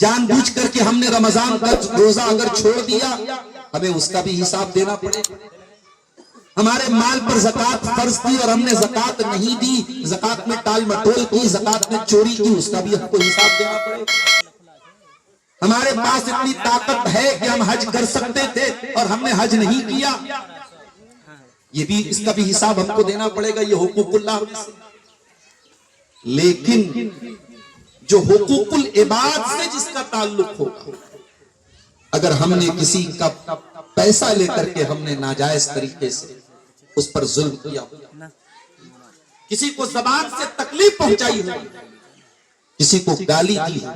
جان بوجھ کر کے ہم نے رمضان کا روزہ اگر چھوڑ دیا ہمیں اس کا بھی حساب دینا پڑے گا. ہمارے مال پر زکات فرض تھی اور ہم نے زکات نہیں دی، زکات میں ٹال مٹول کی، زکات میں چوری کی، اس کا بھی ہم کو حساب دینا پڑے گا. ہمارے پاس اتنی طاقت ہے کہ ہم حج کر سکتے تھے اور ہم نے حج نہیں کیا، یہ بھی اس کا بھی حساب ہم کو دینا پڑے گا. یہ حقوق اللہ میں سے. لیکن جو حقوق العباد سے جس کا تعلق ہوگا، اگر ہم نے کسی کا پیسہ لے کر کے ہم نے ناجائز طریقے سے اس پر ظلم کیا، کسی کو زبان سے تکلیف پہنچائی ہو، کسی کو گالی دی ہو،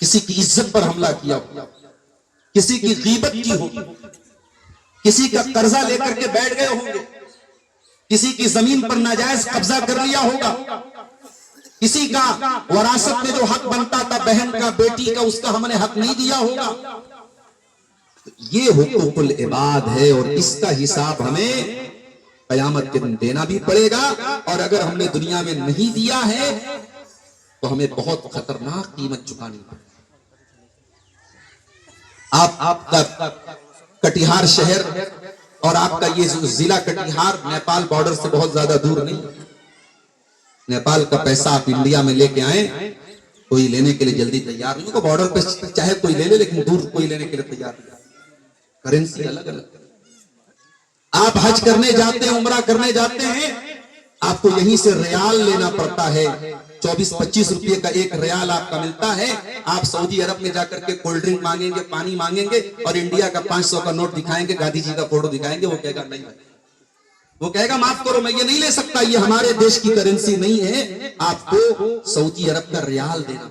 کسی کی عزت پر حملہ کیا ہو، کسی کی غیبت کی ہو، کسی کا قرضہ لے کر کے بیٹھ گئے ہوں گے، کسی کی زمین پر ناجائز قبضہ کر لیا ہوگا، کسی کا وراثت میں جو حق بنتا تھا بہن کا بیٹی کا اس کا ہم نے حق نہیں دیا ہوگا، یہ حقوق العباد ہے اور اس کا حساب ہمیں قیامت کے دن دینا بھی پڑے گا. اور اگر ہم نے دنیا میں نہیں دیا ہے تو ہمیں بہت خطرناک قیمت چکانی پڑے. آپ کا کٹیہار شہر اور آپ کا یہ ضلع کٹیہار نیپال بارڈر سے بہت زیادہ دور نہیں. نیپال کا پیسہ آپ انڈیا میں لے کے آئیں، کوئی لینے کے لیے جلدی تیار نہیں. بارڈر پہ چاہے کوئی لے لے لیکن دور کوئی لینے کے لیے تیار نہیں. کرنسی الگ الگ. آپ حج کرنے جاتے ہیں، عمرہ کرنے جاتے ہیں، آپ کو یہیں سے ریال لینا پڑتا ہے. 24-25 روپے کا ایک ریال آپ کا ملتا ہے. آپ سعودی عرب میں جا کر کے کولڈ ڈرنک مانگیں گے، پانی مانگیں گے اور انڈیا کا 500 کا نوٹ دکھائیں گے، گاندھی جی کا فوٹو دکھائیں گے، وہ کہے گا نہیں، وہ کہے گا معاف کرو میں یہ نہیں لے سکتا، یہ ہمارے دیش کی کرنسی نہیں ہے، آپ کو سعودی عرب کا ریال دینا.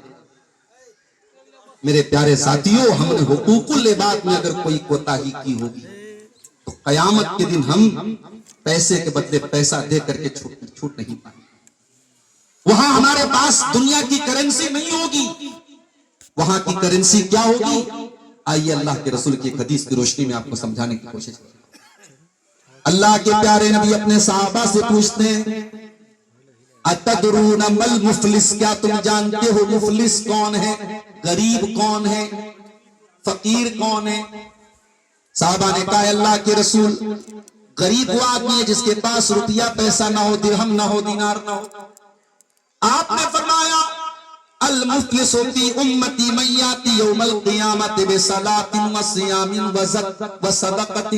میرے پیارے ساتھیوں، ہم نے حقوق العباد میں اگر کوئی کوتاہی کی ہوگی تو قیامت کے دن ہم پیسے کے بدلے پیسہ دے کر کے چھوٹ نہیں پائیں. وہاں ہمارے پاس دنیا کی کرنسی نہیں ہوگی، وہاں کی کرنسی کیا ہوگی؟ آئیے اللہ کے رسول کی حدیث کی روشنی میں آپ کو سمجھانے کی کوشش کریں. اللہ کے پیارے نبی اپنے صحابہ سے پوچھتے ہیں اتدرون مل مفلس، کیا تم جانتے ہو مفلس کون ہے، غریب کون ہے، فقیر کون ہے؟ صحابہ نے کہا اللہ کے رسول، غریب وہ آدمی ہے جس کے پاس روپیہ پیسہ نہ ہو، درہم نہ ہو، دینار نہ ہو. آپ نے فرمایا المفلس فی امتی من یاتی یوم القیامت بصلاۃ وصیام وصدقۃ.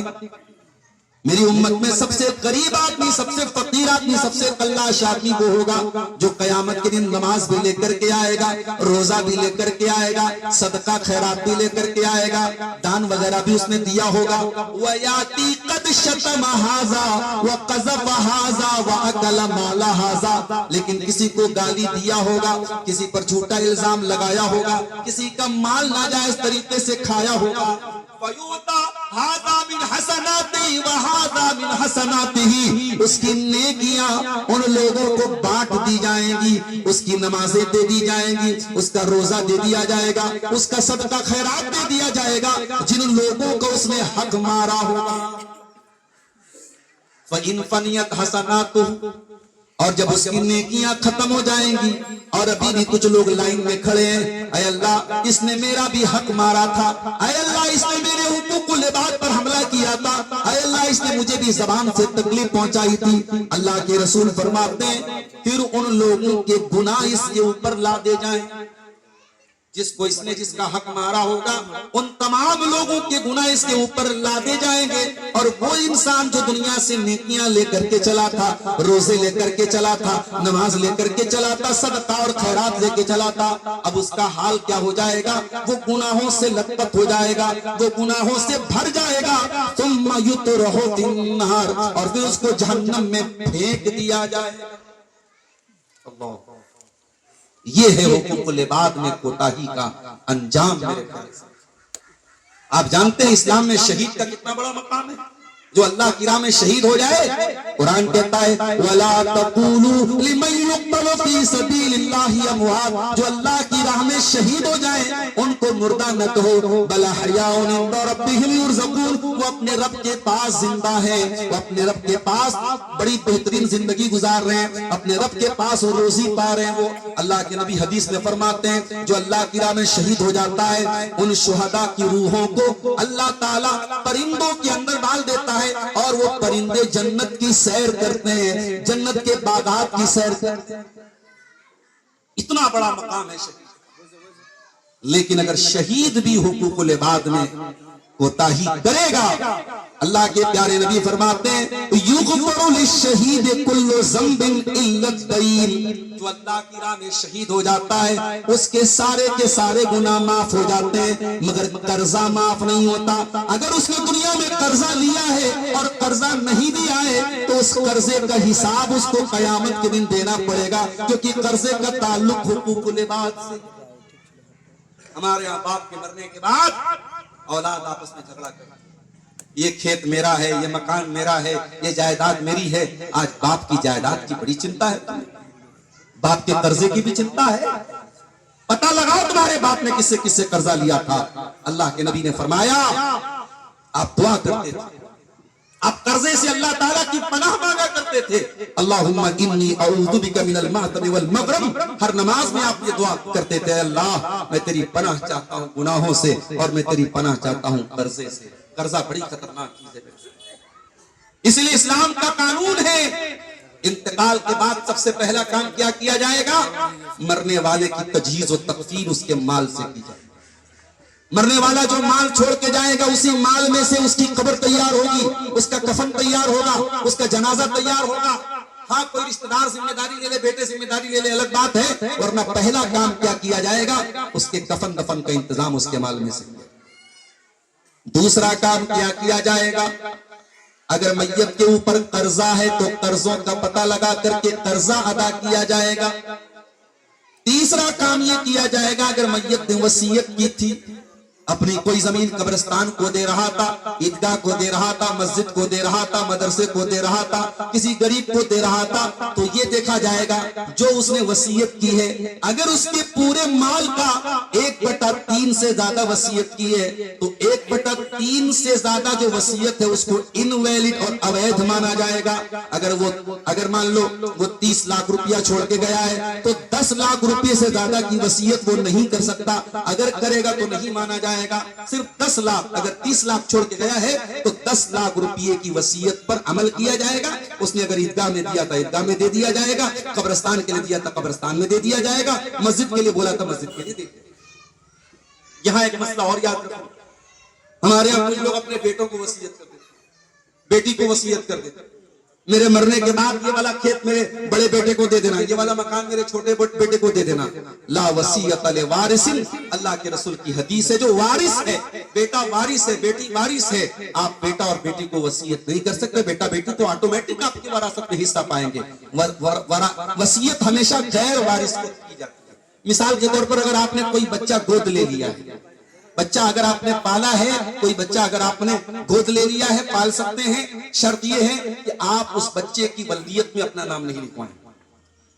میری امت میں سب سے غریب آدمی، سب سے فقیر آدمی، سب سے قلاش آدمی وہ ہوگا جو قیامت کے دن نماز بھی لے کر کے آئے گا، روزہ بھی لے کر کے آئے گا، صدقہ خیرات بھی لے کر کے آئے گا، دان وغیرہ بھی اس نے دیا ہوگا. وَيَأْتِي قَدْ شَتَمَ هَذَا وَقَذَفَ هَذَا وَأَكَلَ مَالَ هَذَا. لیکن کسی کو گالی دیا ہوگا، کسی پر جھوٹا الزام لگایا ہوگا، کسی کا مال ناجائز طریقے سے کھایا ہوگا. فَيُؤْتَى هَذَا مِنْ حَسَنَاتِهِ وَهَذَا مِنْ حَسَنَاتِهِ. اس کی نیکیاں ان لوگوں کو بانٹ دی جائیں گی، اس کی نمازیں دے دی جائیں گی، اس کا روزہ دے دیا جائے گا، اس کا صدقہ خیرات دے دیا جائے گا جن لوگوں کو اس نے حق مارا ہوگا. فَإِنْ فَنِيَتْ حَسَنَاتُهُ. اور جب اس کی نیکیاں ختم ہو جائیں گی اور ابھی بھی کچھ لوگ لائن میں کھڑے ہیں، اے اللہ اس نے میرا بھی حق مارا تھا، اے اللہ اس نے میرے حقوق العباد پر حملہ کیا تھا، اے اللہ اس نے مجھے بھی زبان سے تکلیف پہنچائی تھی. اللہ کے رسول فرماتے ہیں پھر ان لوگوں کے گناہ اس کے اوپر لا دے جائیں. جس کو اس نے جس کا حق مارا ہوگا ان تمام لوگوں کے گناہ اس کے اوپر لادے جائیں گے. اور وہ انسان جو دنیا سے نیکیاں لے کر کے چلا تھا، روزے لے کر کے چلا تھا، نماز لے کر کے چلا تھا، صدقہ اور خیرات لے کے چلا تھا، اب اس کا حال کیا ہو جائے گا؟ وہ گناہوں سے لت پت ہو جائے گا، وہ گناہوں سے بھر جائے گا. ثم یطرح فی النار. اور پھر اس کو جہنم میں پھینک دیا جائے گا. اللہ، یہ ہے حقوق العباد میں کوتاہی کا انجام. میرے پیارے آپ جانتے ہیں اسلام میں شہید کا کتنا بڑا مقام ہے. جو اللہ کی راہ میں شہید ہو جائے، قرآن کہتا ہے وَلَا تَقُولُوا لِمَنْ يُقْتَلُ فِي سَبِيلِ اللَّهِ أَمْوَاتٌ. جو اللہ کی راہ میں شہید ہو جائیں ان کو مردہ نہ کہو، بل احیاء عند ربہم یرزقون، وہ اپنے رب کے پاس زندہ ہے، وہ اپنے رب کے پاس بڑی بہترین زندگی گزار رہے ہیں، اپنے رب کے پاس وہ روزی پا رہے ہیں۔ وہ اللہ کے نبی حدیث میں فرماتے ہیں جو اللہ کی راہ میں شہید ہو جاتا ہے ان شہداء کی روحوں کو اللہ تعالیٰ پرندوں کے اندر ڈال دیتا ہے اور وہ پرندے جنت کی سیر کرتے ہیں، جنت کے باغات کی سیر کرتے ہیں۔ اتنا بڑا مقام ہے شہید۔ لیکن اگر شہید بھی حقوق العباد میں کوتاہی کرے گا، اللہ کے پیارے نبی فرماتے ہیں یغفر للشہید کل ذنب الا الدین، جو اللہ کی راہ میں شہید ہو جاتا ہے اس کے سارے گناہ معاف ہو جاتے ہیں مگر قرضہ معاف نہیں ہوتا۔ اگر اس نے دنیا میں قرضہ لیا ہے اور قرضہ نہیں دیا ہے تو اس قرضے کا حساب اس کو قیامت کے دن دینا پڑے گا، کیونکہ قرضے کا تعلق حقوق العباد سے۔ ہمارے یہاں باپ کے مرنے کے بعد اولاد آپس میں جھگڑا کرتے ہیں، یہ کھیت میرا ہے، یہ مکان میرا ہے، یہ جائیداد میری ہے۔ آج باپ کی جائیداد کی بڑی چنتا ہے، باپ کے قرضے کی بھی چنتا ہے۔ پتہ لگاؤ تمہارے باپ نے کس سے قرضہ لیا تھا۔ اللہ کے نبی نے فرمایا آپ دعا کرتے تھے، آپ قرضے سے اللہ تعالیٰ کی پناہ مانگا کرتے تھے، اللہم انی اعوذ بک من المعتم والمغرم۔ ہر نماز میں آپ یہ دعا کرتے تھے، اللہ میں تیری پناہ چاہتا ہوں گناہوں سے اور میں تیری پناہ چاہتا ہوں قرضے سے۔ قرضہ بڑی خطرناک چیز ہے۔ اس لیے اسلام کا قانون ہے انتقال کے بعد سب سے پہلا کام کیا کیا جائے گا؟ مرنے والے کی تجہیز و تکفین اس کے مال سے کی جائے۔ مرنے والا جو مال چھوڑ کے جائے گا اسی مال میں سے اس کی قبر تیار ہوگی، اس کا کفن تیار ہوگا، اس کا جنازہ تیار ہوگا۔ ہاں کوئی رشتہ دار ذمہ داری لے لے، بیٹے ذمہ داری لے لے، الگ بات ہے، ورنہ پہلا کام کیا کیا جائے گا؟ اس کے کفن دفن کا انتظام اس کے مال میں سے۔ دوسرا کام کیا کیا جائے گا؟ اگر میت کے اوپر قرضہ ہے تو قرضوں کا پتہ لگا کر کے قرضہ ادا کیا جائے گا۔ تیسرا کام یہ کیا جائے گا اگر میت نے وصیت کی تھی، اپنی کوئی زمین قبرستان کو دے رہا تھا، عیدگاہ کو دے رہا تھا، مسجد کو دے رہا تھا، مدرسے کو دے رہا تھا، کسی غریب کو دے رہا تھا، تو یہ دیکھا جائے گا جو اس نے وصیت کی ہے اگر اس کے پورے مال کا 1/3 سے زیادہ وصیت کی ہے تو 1/3 سے زیادہ جو وصیت ہے اس کو انویلڈ اور اویدھ مانا جائے گا۔ اگر مان لو وہ 30 لاکھ روپیہ چھوڑ کے گیا ہے تو 10 لاکھ روپے سے زیادہ کی وصیت وہ نہیں کر سکتا، اگر کرے گا تو نہیں مانا جائے گا۔ صرف 10 لاکھ، اگر 30 لاکھ چھوڑ کے گیا ہے تو 10 لاکھ روپے کی وصیت پر عمل کیا جائے گا۔ اس نے اگر عیدگاہ میں دیا تھا عیدگاہ میں دے دیا جائے گا، قبرستان کے لیے دیا تھا قبرستان میں دے دیا جائے گا، مسجد کے لیے بولا تھا مسجد کے لیے دے دیا۔ یہاں ایک مسئلہ اور یاد رکھو، ہمارے یہاں کچھ لوگ اپنے بیٹوں کو وصیت کر دیتے، بیٹی کو وصیت کر دیتے، میرے مرنے کے بعد یہ والا کھیت میرے بڑے بیٹے کو دے دینا، یہ والا مکان میرے چھوٹے بیٹے کو دے دینا۔ لا وصیت لوارث، اللہ کے رسول کی حدیث ہے جو وارث ہے، بیٹا وارث ہے، بیٹی وارث ہے، آپ بیٹا اور بیٹی کو وصیت نہیں کر سکتے۔ بیٹا بیٹی تو آٹومیٹک آپ کی وراثت میں حصہ پائیں گے، وصیت ہمیشہ غیر وارث کو کی جاتی ہے۔ مثال کے طور پر اگر آپ نے کوئی بچہ گود لے لیا ہے، بچہ اگر آپ نے پالا ہے، کوئی بچہ اگر آپ نے گود لے لیا ہے، پال سکتے ہیں، شرط یہ ہے کہ آپ اس بچے کی ولدیت میں اپنا نام نہیں لکھوائیں۔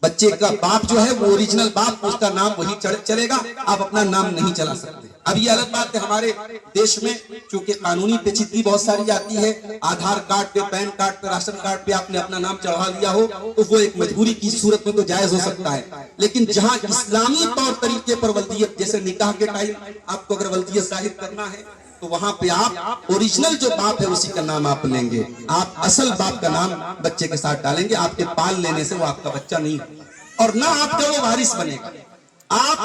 بچے کا باپ جو ہے وہ اوریجنل باپ، اس کا نام وہی چلے گا، آپ اپنا نام نہیں چلا سکتے۔ اب یہ الگ بات ہے ہمارے دیش میں چونکہ قانونی پیچیدگی بہت ساری آتی ہے، آدھار کارڈ پہ، پین کارڈ پہ، راشن کارڈ پہ آپ نے اپنا نام چڑھا لیا ہو تو وہ ایک مجبوری کی صورت میں تو جائز ہو سکتا ہے، لیکن جہاں اسلامی طور طریقے پر ولدیت، جیسے نکاح کے ٹائم آپ کو اگر ولدیت ظاہر کرنا ہے تو وہاں پہ آپ اوریجنل جو باپ ہے اسی کا نام آپ لیں گے، آپ اصل باپ کا نام بچے کے ساتھ ڈالیں گے، آپ کے پال لینے سے وہ آپ کا بچہ نہیں اور نہ آپ کا وہ وارث بنے گا۔ آپ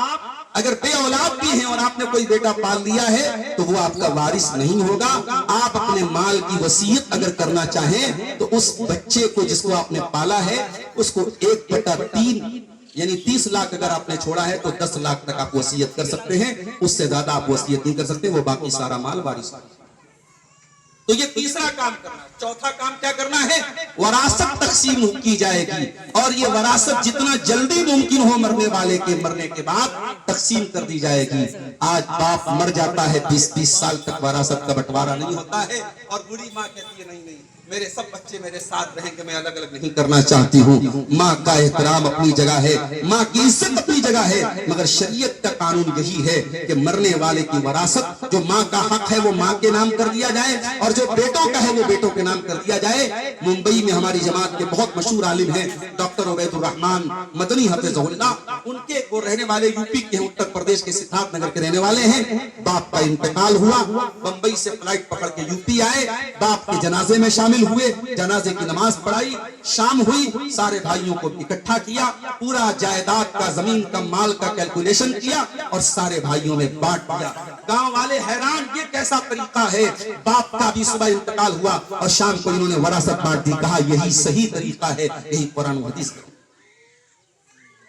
اگر بے اولاد بھی ہیں اور آپ نے کوئی بیٹا پال لیا ہے تو وہ آپ کا وارث نہیں ہوگا۔ آپ اپنے مال کی وصیت اگر کرنا چاہیں تو اس بچے کو جس کو آپ نے پالا ہے اس کو 1/3 یعنی 30 لاکھ اگر آپ نے چھوڑا ہے تو 10 لاکھ تک آپ وصیت کر سکتے ہیں، اس سے زیادہ آپ وصیت نہیں کر سکتے، وہ باقی سارا مال وارث ہے۔ تو یہ تیسرا کام کرنا ہے۔ چوتھا کام کیا کرنا ہے؟ وراثت تقسیم کی جائے گی اور یہ وراثت جتنا جلدی ممکن ہو مرنے والے کے مرنے کے بعد تقسیم کر دی جائے گی۔ آج باپ مر جاتا ہے 20 سال تک وراثت کا بٹوارا نہیں ہوتا ہے اور بوڑھی ماں کہتی ہے نہیں میرے سب بچے میرے ساتھ رہیں گے، میں الگ الگ نہیں کرنا چاہتی ہوں۔ ماں کا احترام اپنی جگہ ہے، ماں کی عزت اپنی جگہ ہے، مگر شریعت کا قانون یہی ہے کہ مرنے والے کی وراثت جو ماں کا حق ہے وہ ماں کے نام کر دیا جائے، اور جو بیٹوں کا ہے وہ بیٹوں کے نام کر دیا جائے۔ ممبئی میں ہماری جماعت کے بہت مشہور عالم ہیں ڈاکٹر عبید الرحمان مدنی حفظہ اللہ، ان کے وہ رہنے والے یو پی کے اتر پردیش کے سدھارتھ نگر کے رہنے والے ہیں۔ باپ کا انتقال ہوا، بمبئی سے فلائٹ پکڑ کے یو پی آئے، باپ کے جنازے میں شامل ہوئے، جنازے کی نماز پڑھائی، شام ہوئی، سارے بھائیوں کو اکٹھا کیا، پورا جائیداد کا زمین کا مال کا کیلکولیشن کیا اور سارے بھائیوں میں بانٹ دیا۔ گاؤں والے حیران، یہ کیسا طریقہ ہے؟ باپ کا بھی صبح انتقال ہوا اور شام کو انہوں نے وراثت بانٹ دی۔ کہا یہی صحیح طریقہ ہے، یہی قرآن و حدیث کا۔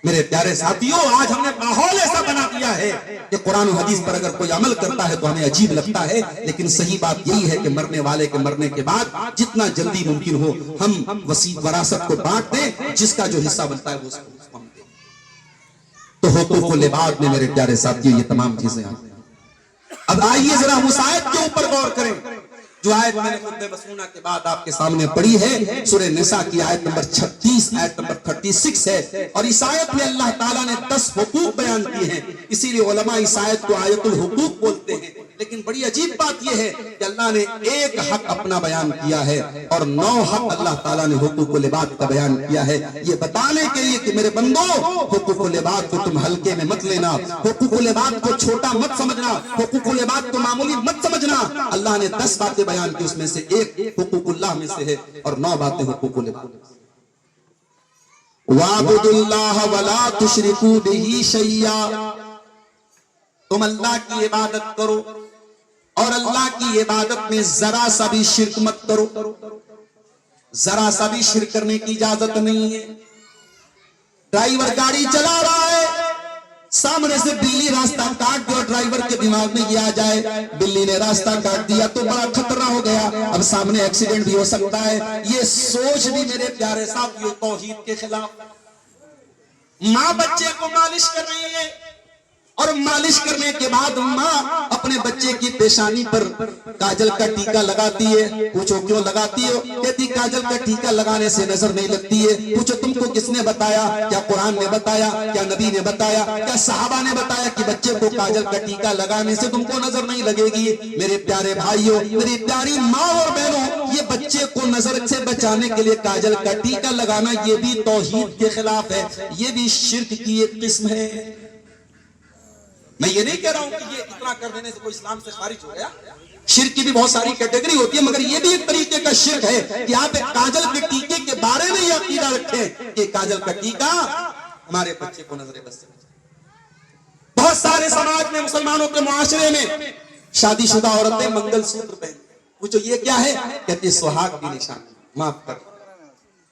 میرے پیارے ساتھیوں، آج ہم نے ماحول ایسا بنا دیا ہے کہ قرآن و حدیث پر اگر کوئی عمل کرتا ہے تو ہمیں عجیب لگتا ہے، لیکن صحیح بات یہی ہے کہ مرنے والے کے مرنے کے بعد جتنا جلدی ممکن ہو ہم وراثت کو بانٹ دیں، جس کا جو حصہ بنتا ہے وہ اس کو ہم دیں۔ تو حقوق العباد میں میرے پیارے ساتھیوں یہ تمام چیزیں آتی ہیں۔ اب آئیے ذرا اس آیت کے اوپر غور کریں جو آیت میں نے خطبہ مسنونہ کے بعد آپ کے سامنے پڑھی ہے، سورہ نساء کی آیت نمبر 36 آیت نمبر 36 ہے، اور اس آیت میں اللہ تعالیٰ نے 10 حقوق بیان کیے ہیں۔ اسی لیے علماء اس آیت کو آیت الحقوق بولتے ہیں۔ لیکن بڑی عجیب بات یہ ہے کہ اللہ نے ایک حق اپنا بیان کیا ہے اور 9 حق اللہ تعالیٰ نے حقوق العباد کا بیان کیا ہے، یہ بتانے کے لیے کہ میرے بندو، حقوق العباد کو تم ہلکے میں مت لینا، حقوق العباد کو چھوٹا مت سمجھنا، حقوق العباد کو معمولی مت سمجھنا۔ اللہ نے 10 باتیں بیان کی، اس میں سے ایک حقوق اللہ میں سے ہے اور 9 باتیں حقوق العباد۔ وَاعْبُدُوا اللَّهَ وَلَا تُشْرِكُوا بِهِ شَيْئًا، تم اللہ کی عبادت کرو اور اللہ کی عبادت میں ذرا سا بھی شرک مت کرو۔ ذرا سا بھی شرک کرنے کی اجازت نہیں ہے۔ ڈرائیور گاڑی چلا رہا ہے، سامنے سے بلی راستہ کاٹ دے اور ڈرائیور کے دماغ میں یہ آ جائے بلی نے راستہ کاٹ دیا تو بڑا خطرہ ہو گیا، اب سامنے ایکسیڈنٹ بھی ہو سکتا ہے۔ یہ سوچ بھی میرے پیارے ساتھیوں توحید کے خلاف۔ ماں بچے کو مالش کر رہی ہے اور مالش کرنے کے بعد ماں اپنے بچے کی پیشانی پر کاجل کا ٹیکا لگاتی ہے۔ پوچھو کیوں لگاتی ہو؟ کہتی کاجل کا ٹیکا لگانے سے نظر نہیں لگتی ہے۔ پوچھو تم کو کس نے بتایا؟ کیا قرآن نے بتایا؟ کیا نبی نے بتایا؟ کیا صحابہ نے بتایا کہ بچے کو کاجل کا ٹیکا لگانے سے تم کو نظر نہیں لگے گی؟ میرے پیارے بھائیوں، میری پیاری ماں اور بہنوں، یہ بچے کو نظر سے بچانے کے لیے کاجل کا ٹیکا لگانا یہ بھی توحید کے خلاف ہے، یہ بھی شرک کی ایک قسم ہے۔ میں یہ نہیں کہہ رہا ہوں کہ یہ اتنا کر دینے سے کوئی اسلام سے خارج ہو گیا۔ شرک کی بھی بہت ساری کیٹیگری ہوتی ہے، مگر یہ بھی ایک طریقے کا شرک ہے کہ آپ ایک کاجل کے ٹیکے کے بارے میں یہ عقیدہ رکھیں کہ کاجل کا ٹیکا ہمارے بچے کو نظر بد سے بچائے۔ بہت سارے سماج میں، مسلمانوں کے معاشرے میں شادی شدہ عورتیں منگل سوتر پہنتی، پوچھو یہ کیا ہے؟ کہتے ہیں سہاگ کی نشانی۔ معاف کر،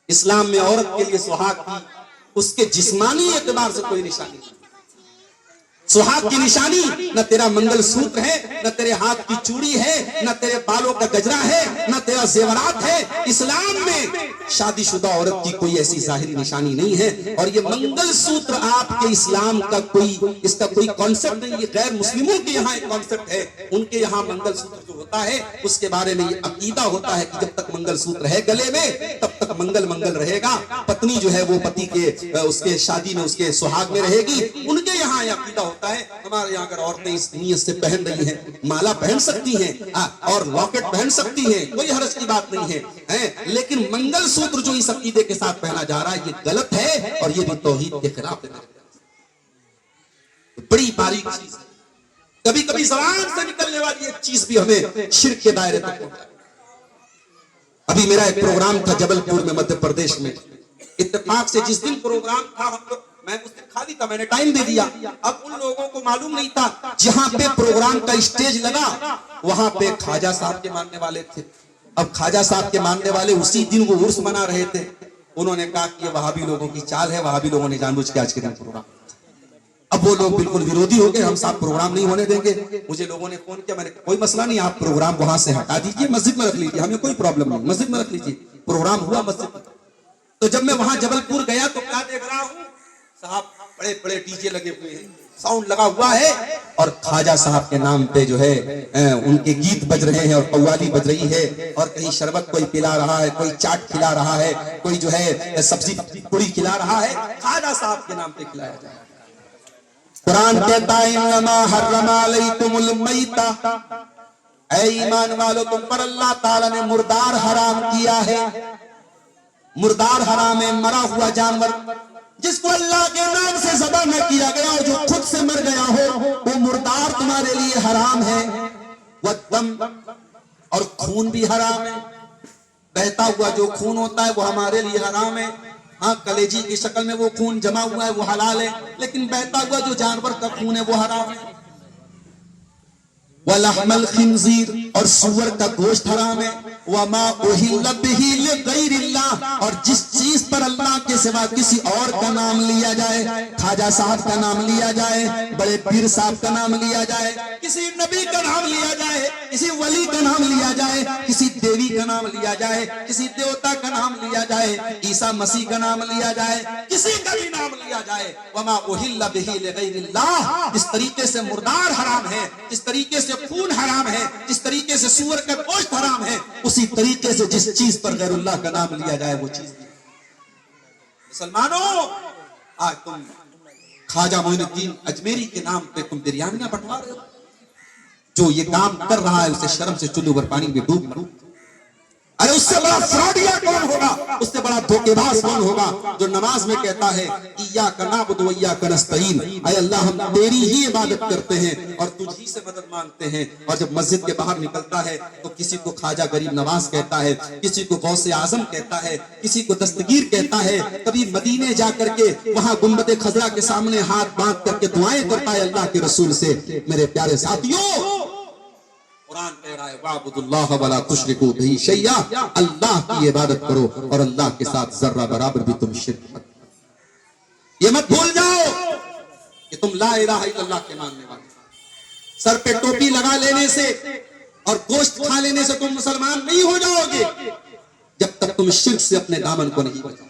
اسلام میں عورت کے لیے سہاگ کی اس کے جسمانی اعتبار سے کوئی نشانی نہیں۔ سہاگ کی نشانی نہ تیرا منگل سوتر ہے، نہ تیرے ہاتھ کی چوڑی ہے، نہ تیرے بالوں کا گجرا ہے، نہ تیرا زیورات ہے۔ اسلام میں شادی شدہ عورت کی کوئی ایسی ظاہری نشانی نہیں ہے، اور یہ منگل سوتر آپ کے اسلام کا اس کا کوئی کانسیپٹ نہیں، یہ غیر مسلموں کے یہاں ایک کانسیپٹ ہے۔ ان کے یہاں منگل سوتر جو ہوتا ہے اس کے بارے میں یہ عقیدہ ہوتا ہے کہ جب تک منگل سوتر ہے گلے میں تب تک منگل رہے گا، پتنی جو ہے وہ پتی کے اس کے شادی میں اس کے سہاگ میں رہے گی۔ ان کے یہاں یہ عقیدہ ہوتا ہے۔ ہمارے یہاں اگر عورتیں اس نیت سے پہن رہی ہیں، مالا پہن سکتی ہیں اور لاکٹ پہن سکتی ہیں، کوئی حرج کی بات نہیں ہے، لیکن منگل سوتر جو اس عقیدے کے ساتھ پہنا جا رہا ہے یہ غلط ہے اور یہ بھی توحید کے خلاف ہے۔ بڑی باریک چیز ہے، کبھی کبھی زبان سے نکلنے والی ایک چیز بھی ہمیں شرک کے دائرے تک پہنچاتی ہے۔ ابھی میرا ایک پروگرام تھا جبل پور میں مدھیہ پردیش میں، اتفاق سے جس دن پروگرام تھا میں اس دن خالی تھا، میں نے ٹائم دے دیا۔ اب ان لوگوں کو معلوم نہیں تھا جہاں پہ پروگرام کا اسٹیج لگا وہاں پہ خواجہ صاحب کے ماننے والے تھے۔ اب خواجہ صاحب کے ماننے والے اسی دن وہ عرس منا رہے تھے۔ انہوں نے کہا کہ یہ وہابی لوگوں کی چال ہے، وہابی لوگوں نے جان بوجھ کے آج کے دن پروگرام۔ اب وہ لوگ بالکل ویرودھی ہو گئے، ہم صاحب پروگرام نہیں ہونے دیں گے۔ مجھے لوگوں نے فون کیا، میں نے کہا کوئی مسئلہ نہیں، آپ پروگرام وہاں سے ہٹا دیجئے، مسجد میں رکھ لیجئے، ہمیں کوئی پرابلم نہیں، مسجد میں رکھ لیجئے۔ پروگرام ہوا مسجد میں۔ تو جب میں وہاں جبل پور گیا تو کیا دیکھ رہا ہوں، صاحب بڑے بڑے ڈی جے لگے ہوئے ہیں، ساؤنڈ لگا ہوا ہے اور خواجہ صاحب کے نام پہ جو ہے ان کے گیت بج رہے ہیں اور قوالی بج رہی ہے، اور کہیں شربت کوئی پلا رہا ہے، کوئی چاٹ کھلا رہا ہے، کوئی جو ہے سبزی پوری کھلا رہا ہے، خواجہ صاحب کے نام پہ کھلایا جائے۔ قرآن کہتا ہے انما حرم علیکم المیتہ، اے ایمان والو تم پر اللہ تعالیٰ نے مردار حرام کیا ہے۔ مردار حرام ہے، مرا ہوا جانور جس کو اللہ کے نام سے ذبح نہ کیا گیا اور جو خود سے مر گیا ہو، وہ مردار تمہارے لیے حرام ہے۔ والدم، اور خون بھی حرام ہے، بہتا ہوا جو خون ہوتا ہے وہ ہمارے لیے حرام ہے۔ ہاں کلیجی کی شکل میں وہ خون جمع ہوا ہے وہ حلال ہے، لیکن بہتا ہوا جو جانور کا خون ہے وہ حرام ہے۔ وَلَحْمَ الْخِنْزِيرِ، اور سور کا گوشت حرام ہے۔ وَمَا أُحِلَّ بِهِ لِغَيْرِ اللَّهِ، اور جس چیز پر اللہ کے سوا کسی اور کا نام لیا جائے، خواجہ صاحب کا نام لیا جائے، بڑے پیر صاحب کا نام لیا جائے، کسی نبی کا نام لیا جائے، کسی ولی کا نام لیا جائے، کسی دیوی کا نام لیا جائے، کسی دیوتا کا نام لیا جائے، عیسیٰ مسیح کا نام لیا جائے، کسی کا بھی نام لیا جائے، وَمَا أُحِلَّ بِهِ لِغَيْرِ اللَّهِ، جس طریقے سے مردار حرام ہے، جس طریقے سے خون حرام ہے، جس طریقے سے سور کا گوشت حرام ہے، اسی طریقے سے جس چیز پر غیر اللہ کا نام لیا جائے وہ چیز بھی۔ مسلمانوں، آج تم خواجہ معین الدین اجمیری کے نام پہ تم بریانیاں بٹوا رہے ہو۔ جو یہ کام کر رہا ہے اسے شرم سے چلو بھر پانی میں ڈوب مرو۔ ارے اس سے بڑا فراڈیا کون ہوگا، اس سے بڑا دھوکے باز کون ہوگا جو نماز میں کہتا ہے ایاک نعبد و ایاک نستعین، اے اللہ ہم تیری ہی عبادت کرتے ہیں اور تجھ ہی سے مدد مانگتے ہیں، اور جب مسجد کے باہر نکلتا ہے تو کسی کو خواجہ غریب نواز کہتا ہے، کسی کو غوث اعظم کہتا ہے، کسی کو دستگیر کہتا ہے، کبھی مدینے جا کر کے وہاں گنبد خضرا کے سامنے ہاتھ باندھ کر کے دعائیں کرتا ہے اللہ کے رسول سے۔ میرے پیارے ساتھیوں، قرآن کہہ رہا ہے وَاعْبُدُوا اللَّهَ وَلَا تُشْرِكُوا بِهِ شَيْئًا، اللہ کی عبادت کرو اور اللہ کے ساتھ ذرہ برابر بھی تم شرک مت کرو۔ یہ مت بھول جاؤ کہ تم لا الہ الا اللہ کے ماننے والے۔ سر پہ ٹوپی لگا لینے سے اور گوشت کھا لینے سے تم مسلمان نہیں ہو جاؤ گے جب تک تم شرک سے اپنے دامن کو نہیں بچاؤ۔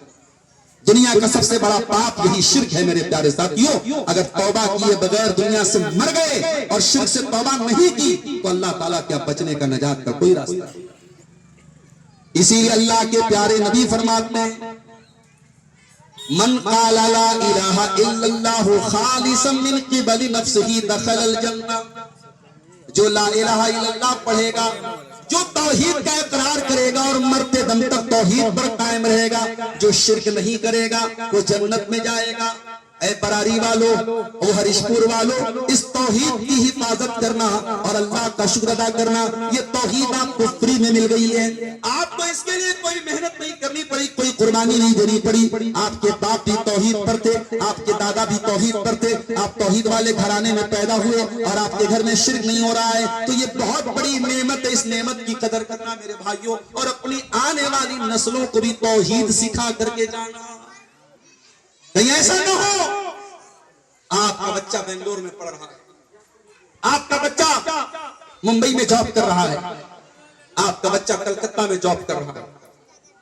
دنیا کا سب سے بڑا پاپ یہی شرک ہے میرے پیارے ساتھیوں۔ اگر توبہ کیے بغیر دنیا سے مر گئے اور شرک سے توبہ نہیں کی تو اللہ تعالیٰ کیا بچنے کا نجات کا کوئی راستہ نہیں۔ اسی لیے اللہ کے پیارے نبی فرماتے ہیں من قال لا الہ الا اللہ خالصا من قبل نفسہ دخل الجنہ، جو لا الہ الا اللہ پڑھے گا، جو توحید کا اقرار کرے گا اور مرتے دم تک توحید پر قائم رہے گا، جو شرک نہیں کرے گا وہ جنت میں جائے گا۔ اے براری والو، او ہریش پور والو، اس توحید کی حفاظت کرنا اور اللہ کا شکر ادا کرنا، یہ توحید آپ کو فری میں مل گئی ہے۔ آپ کو اس کے لیے کوئی محنت نہیں کرنی پڑی، کوئی قربانی نہیں دینی پڑی۔ آپ کے باپ بھی توحید پر تھے، آپ کے دادا بھی توحید پر تھے، آپ توحید والے گھرانے میں پیدا ہوئے اور آپ کے گھر میں شرک نہیں ہو رہا ہے، تو یہ بہت بڑی نعمت ہے۔ اس نعمت کی قدر کرنا میرے بھائیوں، اور اپنی آنے والی نسلوں کو بھی توحید سکھا کر کے جانا۔ کہیں ایسا نہ ہو آپ کا بچہ بنگلور میں پڑھ رہا ہے، آپ کا بچہ ممبئی میں جاب کر رہا ہے، آپ کا بچہ کلکتہ میں جاب کر رہا ہے،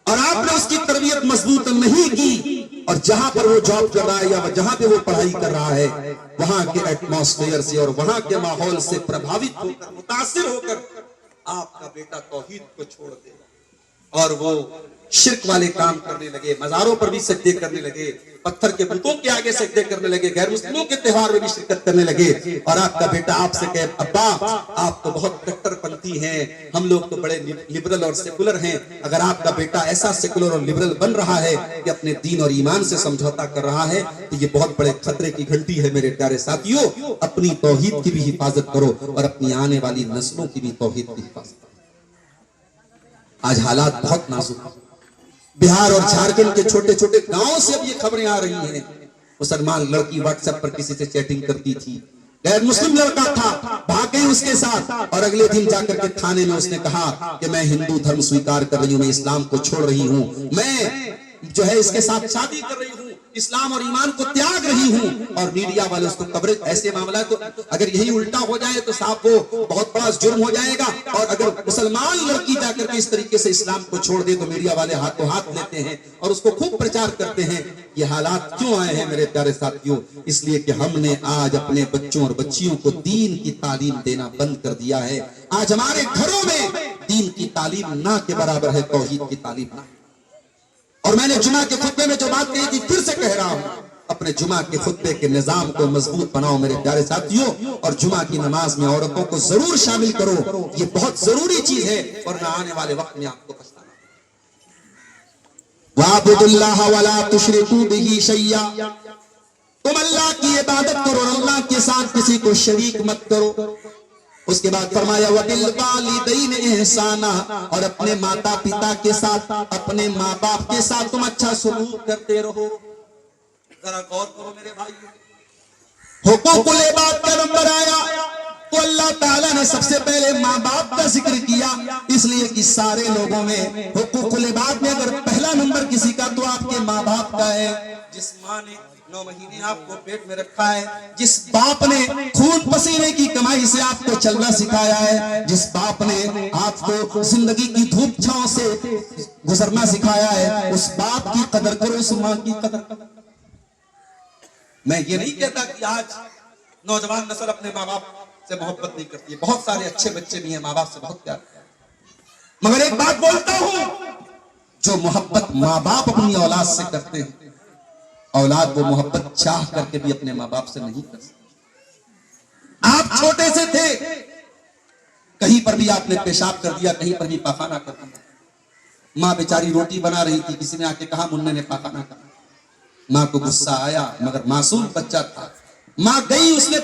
اور آپ نے اس کی تربیت مضبوط نہیں کی، اور جہاں پر وہ جاب کر رہا ہے یا جہاں پہ وہ پڑھائی کر رہا ہے وہاں کے ایٹماسفیئر سے اور وہاں کے ماحول سے پربھاوت ہو کر، متاثر ہو کر آپ کا بیٹا توحید کو چھوڑ دے اور وہ شرک والے کام کرنے لگے، مزاروں پر بھی سجدے کرنے لگے، پتھر کے بتوں کے آگے سجدے کرنے لگے، غیر مسلموں کے تہوار میں بھی شرکت کرنے لگے، اور آپ کا بیٹا آپ سے کہے ابا آپ تو بہت کٹر پنتھی ہیں، ہم لوگ تو بڑے لبرل اور سیکولر ہیں۔ اگر آپ کا بیٹا ایسا سیکولر اور لبرل بن رہا ہے کہ اپنے دین اور ایمان سے سمجھوتا کر رہا ہے تو یہ بہت بڑے خطرے کی گھنٹی ہے میرے پیارے ساتھیوں۔ اپنی توحید کی بھی حفاظت کرو اور اپنی آنے والی نسلوں کی بھی توحید کی حفاظت کرو۔ آج حالات بہت نازک ہیں، بہار اور جھارکھنڈ کے چھوٹے چھوٹے گاؤں سے اب یہ خبریں آ رہی ہیں۔ مسلمان لڑکی واٹس ایپ پر کسی سے چیٹنگ کرتی تھی، غیر مسلم لڑکا تھا، بھاگ گئی اس کے ساتھ، اور اگلے دن جا کر کے تھانے میں اس نے کہا کہ میں ہندو دھرم سویکار کر رہی ہوں، میں اسلام کو چھوڑ رہی ہوں، میں جو ہے اس کے ساتھ شادی کر رہی ہوں، اسلام اور ایمان کو تیاگ رہی ہوں، اور میڈیا والے اس کو کوریج، ایسے معاملہ تو اگر یہی الٹا ہو جائے تو صاحب وہ بہت بڑا جرم ہو جائے گا، اور اگر مسلمان لڑکی جا کر کے اس طریقے سے اسلام کو چھوڑ دے تو میڈیا والے ہاتھوں ہاتھ لیتے ہیں اور اس کو خوب پرچار کرتے ہیں۔ یہ حالات کیوں آئے ہیں میرے پیارے ساتھیوں؟ اس لیے کہ ہم نے آج اپنے بچوں اور بچیوں کو دین کی تعلیم دینا بند کر دیا ہے۔ آج ہمارے گھروں میں دین کی تعلیم نہ کے برابر ہے توحید کی تعلیم نہ۔ اور میں نے جمعہ کے خطبے میں جو بات کہی تھی پھر سے کہہ رہا ہوں، اپنے جمعہ کے خطبے کے نظام کو مضبوط بناؤ میرے پیارے ساتھیوں، اور جمعہ کی نماز میں عورتوں کو ضرور شامل کرو، یہ بہت ضروری چیز ہے، ورنہ آنے والے وقت میں آپ کو پچھتانا۔ وَاعْبُدُوا اللَّهَ وَلَا تُشْرِكُوا بِهِ شَيْئًا، تم اللہ کی عبادت کرو اور اللہ کے ساتھ کسی کو شریک مت کرو۔ اس کے بعد فرمایا وَبِالْوَالِدَيْنِ إِحْسَانًا، اور اپنے ماتا پتا کے ساتھ، اپنے ماں باپ کے ساتھ تم اچھا سلوک کرتے رہو۔ ذرا غور کرو میرے بھائیو، حقوق العباد کا نمبر آیا تو اللہ تعالیٰ نے سب سے پہلے ماں باپ کا ذکر کیا، اس لیے کہ سارے لوگوں میں حقوق العباد میں اگر پہلا نمبر کسی کا تو آپ کے ماں باپ کا ہے۔ جس ماں نے 9 مہینے آپ کو پیٹ میں رکھا ہے، جس باپ نے خون پسینے کی کمائی سے آپ کو چلنا سکھایا ہے، جس باپ نے آپ کو زندگی کی دھوپ چھاؤں سے گزرنا سکھایا ہے، اس باپ کی قدر کرو، اس ماں کی قدر کرو۔ میں یہ نہیں کہتا کہ آج نوجوان نسل اپنے ماں باپ سے محبت نہیں کرتی ہے، بہت سارے اچھے بچے بھی ہیں ماں باپ سے بہت پیار کرتے ہیں، مگر ایک بات بولتا ہوں، جو محبت ماں باپ اپنی اولاد سے کرتے ہیں، اولاد وہ محبت چاہ کر کے بھی اپنے ماں باپ سے نہیں کر سکتے۔ آپ چھوٹے سے تھے، کہیں پر بھی آپ نے پیشاب کر دیا، کہیں پر بھی پاخانہ کر دیا، ماں بیچاری روٹی بنا رہی تھی، کسی نے آ کے کہا منہ نے پاخانہ کر، ماں کو غصہ آیا، مگر معصوم بچہ تھا، ماں گئی، اس نے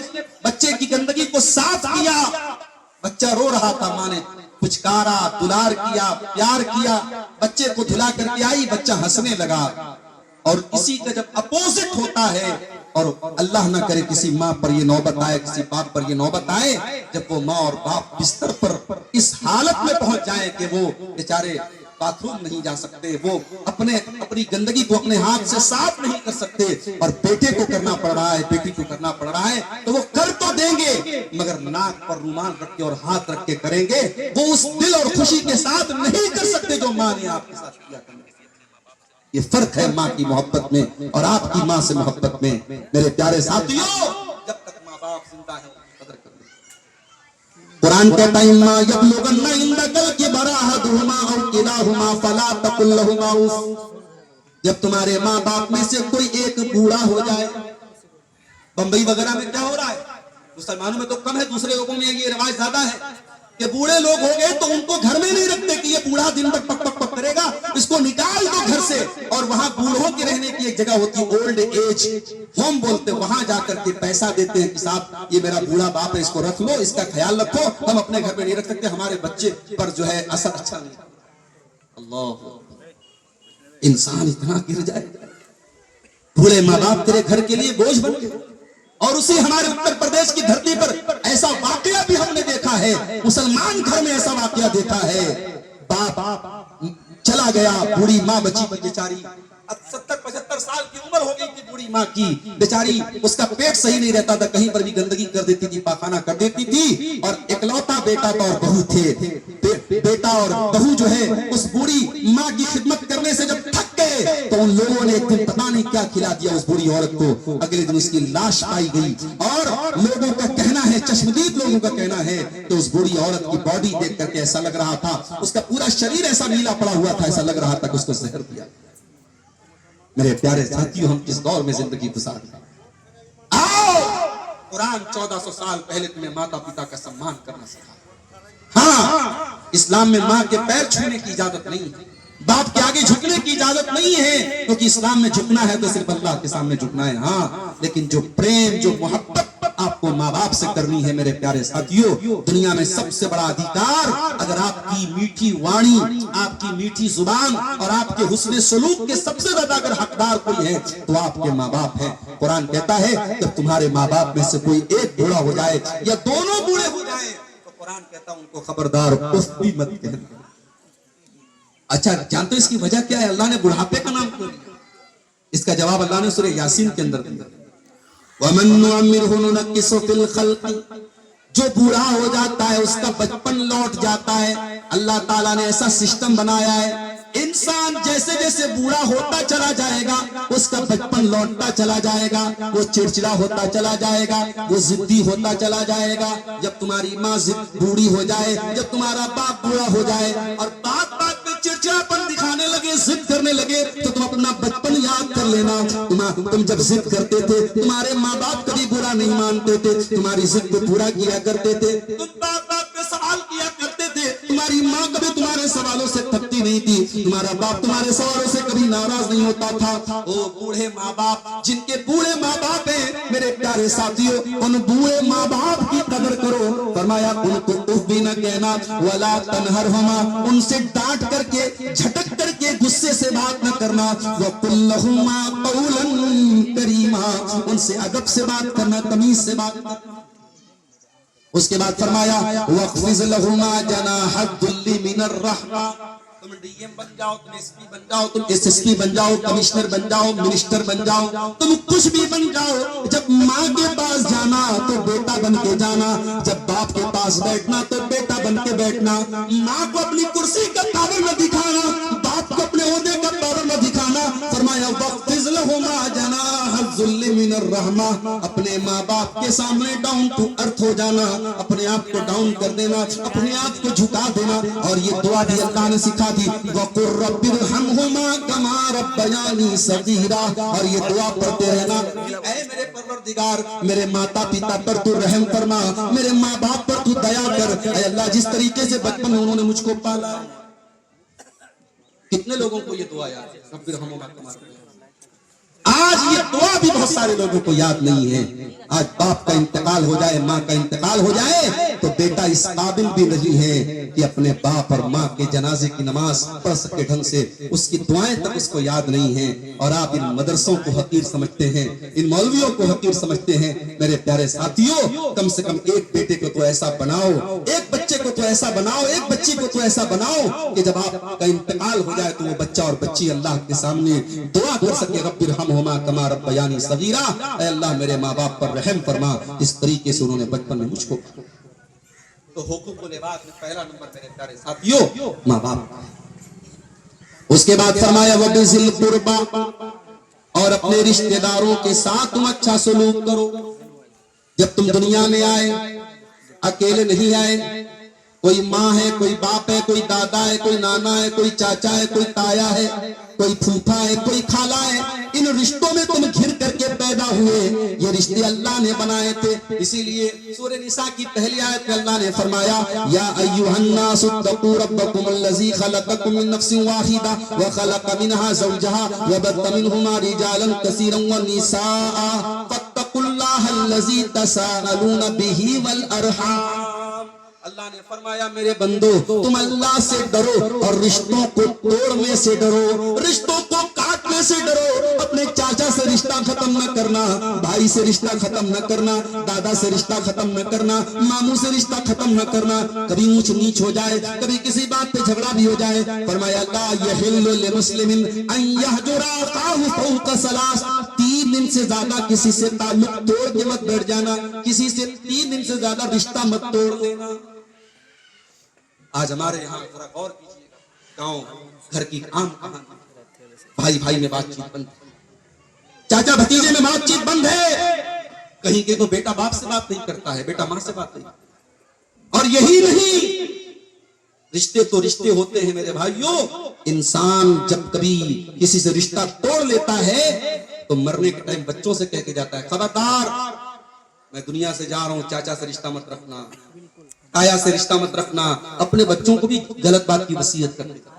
بچے کی گندگی کو صاف کیا، بچہ رو رہا تھا، ماں نے پچکارا، دلار کیا، پیار کیا، بچے کو دھلا کر کے آئی، بچہ ہنسنے لگا۔ اور اسی کا جب اپوزٹ ہوتا ہے، اور اللہ نہ کرے کسی ماں پر یہ نوبت آئے، کسی باپ پر یہ نوبت آئے، جب وہ ماں اور باپ بستر پر اس حالت میں پہنچ جائیں کہ وہ بیچارے باتھ روم نہیں جا سکتے، وہ اپنی گندگی کو اپنے ہاتھ سے صاف نہیں کر سکتے، اور بیٹے کو کرنا پڑ رہا ہے، بیٹی کو کرنا پڑ رہا ہے، تو وہ کر تو دیں گے مگر ناک پر رومال رکھ کے اور ہاتھ رکھ کے کریں گے، وہ اس دل اور خوشی کے ساتھ نہیں کر سکتے جو ماں نے آپ کے ساتھ کیا کرنا۔ یہ فرق ہے ماں کی محبت میں اور آپ کی ماں سے محبت میں۔ میرے پیارے ساتھیوں، جب تک ماں باپ زندہ ہے قدر کریں۔ قرآن کہتا ہے اِمَّا يَبْلُغَنَّ عِندَكَ الْكِبَرَ أَحَدُهُمَا أَوْ كِلَاهُمَا فَلَا تَقُل لَّهُمَا أُفٍّ، جب تمہارے ماں باپ میں سے کوئی ایک بوڑھا ہو جائے، بمبئی وغیرہ میں کیا ہو رہا ہے، مسلمانوں میں تو کم ہے، دوسرے لوگوں میں یہ رواج زیادہ ہے کہ بوڑھے لوگ ہو گئے تو ان کو گھر میں نہیں رکھتے کہ یہ بوڑھا دن بھر پک پک پک کرے گا، اس کو نکال دو گھر سے، اور وہاں بوڑھوں کے رہنے کی ایک جگہ ہوتی ہے اولڈ ایج ہوم بولتے، وہاں جا کر کے پیسہ دیتے ہیں کہ صاحب یہ میرا بوڑھا باپ ہے، اس کو رکھ لو، اس کا خیال رکھو، ہم اپنے گھر میں نہیں رکھ سکتے، ہمارے بچے پر جو ہے اثر اچھا نہیں۔ اللہ، انسان اتنا گر جائے، بوڑھے ماں باپ تیرے گھر کے لیے بوجھ بن گئے۔ اور اسی ہمارے اتر پردیش کی دھرتی پر ایسا واقعہ بھی ہم نے دیکھا ہے، مسلمان گھر میں ایسا واقعہ دیکھا ہے، باپ چلا گیا، بوڑھی ماں بچی بیچاری، 70-75 سال کی عمر ہو گئی تھی بوڑھی ماں کی، بیچاری اس کا پیٹ صحیح نہیں رہتا تھا، کہیں پر بھی گندگی کر دیتی تھی، پاخانہ کر دیتی تھی، اور اکلوتا بیٹا تھا اور بہو تھے، بیٹا اور بہو جو ہے اس بوڑھی ماں کی خدمت کرنے سے جب تھک گئے تو ان لوگوں نے ایک دن پتہ نہیں کیا کھلا دیا اس بوڑھی عورت کو، اگلے دن اس کی لاش پائی گئی، اور لوگوں کا کہنا ہے، چشمدید لوگوں کا کہنا ہے کہ اس بوڑھی عورت کی باڈی دیکھ کر کے ایسا لگ رہا تھا، اس کا پورا شریر ایسا نیلا پڑا ہوا تھا، ایسا لگ رہا تھا کہ اس کو زہر دیا۔ میرے پیارے ساتھیوں، ہم کس دور میں زندگی گزار رہے ہیں؟ آؤ، قرآن 1400 سال پہلے تمہیں ماتا پتا کا سمان کرنا سکھا۔ ہاں، اسلام میں ماں کے پیر چھونے کی اجازت نہیں ہے، باپ کے آگے جھکنے کی اجازت نہیں ہے، کیونکہ اسلام میں جھکنا ہے تو صرف اللہ کے سامنے جھکنا ہے۔ ہاں، لیکن جو پریم، جو محبت آپ کو ماں باپ سے کرنی ہے میرے پیارے ساتھیوں، دنیا میں سب سے بڑا ادھیکار، اگر آپ کی میٹھی وانی، آپ کی میٹھی زبان اور آپ کے حسن سلوک کے سب سے زیادہ اگر حقدار کوئی ہے تو آپ کے ماں باپ ہیں۔ قرآن کہتا ہے جب تمہارے ماں باپ میں سے کوئی ایک بوڑھا ہو جائے یا دونوں بوڑھے ہو جائیں تو قرآن کہتا ہے ان کو خبردار اف بھی مت کہنا۔ اچھا، جانتے اس کی وجہ کیا ہے؟ اللہ نے بڑھاپے کا نام کیوں لیا؟ اس کا جواب اللہ نے سورہ یاسین کے اندر دیا، وَمَن نُعَمِّرْهُ نُنَكِّسُ فِي الْخَلْقِ، جو بوڑھا ہو جاتا ہے اس کا بچپن لوٹ جاتا ہے۔ اللہ تعالیٰ نے ایسا سسٹم بنایا ہے، انسان جیسے جیسے بوڑھا ہوتا چلا جائے گا اس کا بچپن لوٹتا چلا جائے گا، وہ چڑچڑا ہوتا چلا جائے گا، وہ ضدی ہوتا چلا جائے گا۔ جب تمہاری ماں بوڑھی ہو جائے، جب تمہارا باپ بوڑھا ہو جائے اور بات بات میں چڑچڑاپن دکھانے لگے، ضد کرنے لگے، تو تم اپنا بچپن یاد کر لینا۔ تم جب ضد کرتے تھے تمہارے ماں باپ کبھی برا نہیں مانتے تھے، تمہاری ضد کو پورا کیا کرتے تھے، تم بات بات پہ سوال کیا کرتے تھے، تمہاری ماں کبھی تمہارے سوالوں سے تھکتی نہیں تھی، تمہارا باپ تمہارے سوالوں سے کبھی ناراض نہیں ہوتا تھا۔ وہ بوڑھے ماں باپ، جن کے بوڑھے ماں باپ ہیں، میرے پیارے ساتھیوں، ان بوڑھے ماں باپ کی قدر کرو۔ فرمایا ان کو اف بھی نہ کہنا، ولا تنہرہما، ان سے ڈانٹ کر کے، جھٹک کر کے، غصے سے بات نہ کرنا، وقل لہما قولا کریما، ان سے ادب سے بات کرنا، تمیز سے بات کرنا۔ اس کے بعد فرمایا وَاخْفِضْ لَهُمَا جَنَاحَ الذُّلِّ مِنَ الرَّحْمَةِ، تم ڈی ایم بن جاؤ، تم ایس پی بن جاؤ، تم ایس ایس پی بن جاؤ، کمشنر بن جاؤ، منسٹر بن جاؤ، تم کچھ بھی بن جاؤ، جب ماں کے پاس جانا تو بیٹا بن کے جانا، جب باپ کے پاس بیٹھنا تو بیٹا بن کے بیٹھنا۔ ماں کو اپنی کرسی کا پاور نہ دکھانا، باپ کو اپنے عہدے کا پاور نہ دکھانا۔ فرمایا وَاخْفِضْ لَهُمَا جَنَاحَ الذُّلِّ مِنَ الرَّحْمَةِ، اپنے ماں باپ کے سامنے ڈاؤن ٹو ارتھ ہو جانا، اپنے آپ کو ڈاؤن کر دینا، اپنے آپ کو جھکا دینا۔ اور یہ دعا بھی اللہ نے سکھا دی، وَقُلْ رَبِّ ارْحَمْهُمَا كَمَا رَبَّيَانِي صَغِيرًا، اور یہ دعا پڑھتے رہنا، اے میرے پروردگار، میرے ماتا پتا پر تو رحم فرما، میرے ماں باپ پر تو دیا کر، اے اللہ جس طریقے سے بچپن میں انہوں نے مجھ کو پالا۔ کتنے لوگوں کو یہ دعا یاد ہے؟ رب ارحمہما کما ربیانی۔ آج یہ دعا بھی بہت سارے لوگوں کو یاد نہیں ہے۔ آج باپ کا انتقال ہو جائے، ماں کا انتقال ہو جائے تو بیٹا اس قابل بھی نہیں ہے کہ اپنے باپ اور ماں کے جنازے کی نماز پڑھ سکے ڈھنگ سے، اس کی دعائیں تک اس کو یاد نہیں ہیں۔ اور آپ ان مدرسوں کو حقیر سمجھتے ہیں، ان مولویوں کو حقیر سمجھتے ہیں۔ میرے پیارے ساتھیوں، کم سے کم ایک بیٹے کو تو ایسا بناؤ، ایک بچے کو تو ایسا بناؤ، ایک بچی کو تو ایسا بناؤ کہ جب آپ کا انتقال ہو جائے تو وہ بچہ اور بچی اللہ کے سامنے دعا کر سکے، رب ارحمہما کما ربیانی صغیرا، اے اللہ میرے ماں باپ پر رحم فرما، اس طریقے سے انہوں نے بچپن میں مجھ کو۔ تو حقوق العباد میں پہلا نمبر میرے پیارے ساتھیوں ماں باپ۔ اس کے بعد فرمایا وَبِذِي الْقُرْبَى، اور اپنے رشتہ داروں کے ساتھ تم اچھا سلوک کرو۔ جب تم دنیا میں آئے اکیلے نہیں آئے، کوئی ماں ہے، کوئی باپ ہے، کوئی دادا ہے، کوئی نانا ہے، کوئی چاچا ہے، کوئی تایا ہے، کوئی پھوپھا ہے، کوئی خالہ ہے۔ ان رشتوں میں تم گھر کر کے پیدا ہوئے، یہ رشتے اللہ نے بنائے تھے۔ اسی لیے سورہ نساء کی پہلی آیت میں اللہ نے فرمایا یا ایھا الناس اتقوا ربکم الذی خلقکم من نفس واحدہ وخلق منها زوجها وبث منهما رجالا کثیرا ونساء فاتقوا اللہ الذی تساءلون به والارحام۔ اللہ نے فرمایا میرے بندو تم اللہ سے ڈرو اور رشتوں کو توڑنے سے ڈرو، رشتوں کو کاٹنے سے ڈرو۔ اپنے چاچا سے رشتہ ختم نہ کرنا، بھائی سے رشتہ ختم نہ کرنا، دادا سے رشتہ ختم نہ کرنا، ماموں سے رشتہ ختم نہ کرنا۔ کبھی اونچ نیچ ہو جائے، کبھی کسی بات پہ جھگڑا بھی ہو جائے، فرمایا لا یحل لمسلم ان یہجر اخاہ فوق ثلاث، 3 دن سے زیادہ کسی سے تعلق توڑ کے مت بیٹھ جانا، کسی سے 3 دن سے زیادہ رشتہ مت توڑ دینا۔ آج ہمارے یہاں ذرا غور کیجیے گا، گاؤں گھر کی عام کہانی، بھائی بھائی میں بات چیت بند ہے، چاچا بھتیجے میں بات چیت بند ہے، کہیں کہ تو بیٹا باپ سے بات نہیں کرتا ہے، بیٹا ماں سے بات نہیں۔ اور یہی نہیں، رشتے تو رشتے ہوتے ہیں میرے بھائیوں۔ انسان جب کبھی کسی سے رشتہ توڑ لیتا ہے تو مرنے کے ٹائم بچوں سے کہہ کے جاتا ہے خبردار میں دنیا سے جا رہا ہوں، چاچا سے رشتہ مت رکھنا، آیا سے رشتہ مت رکھنا۔ اپنے بچوں کو بھی غلط بات کی وصیت کر دیتا۔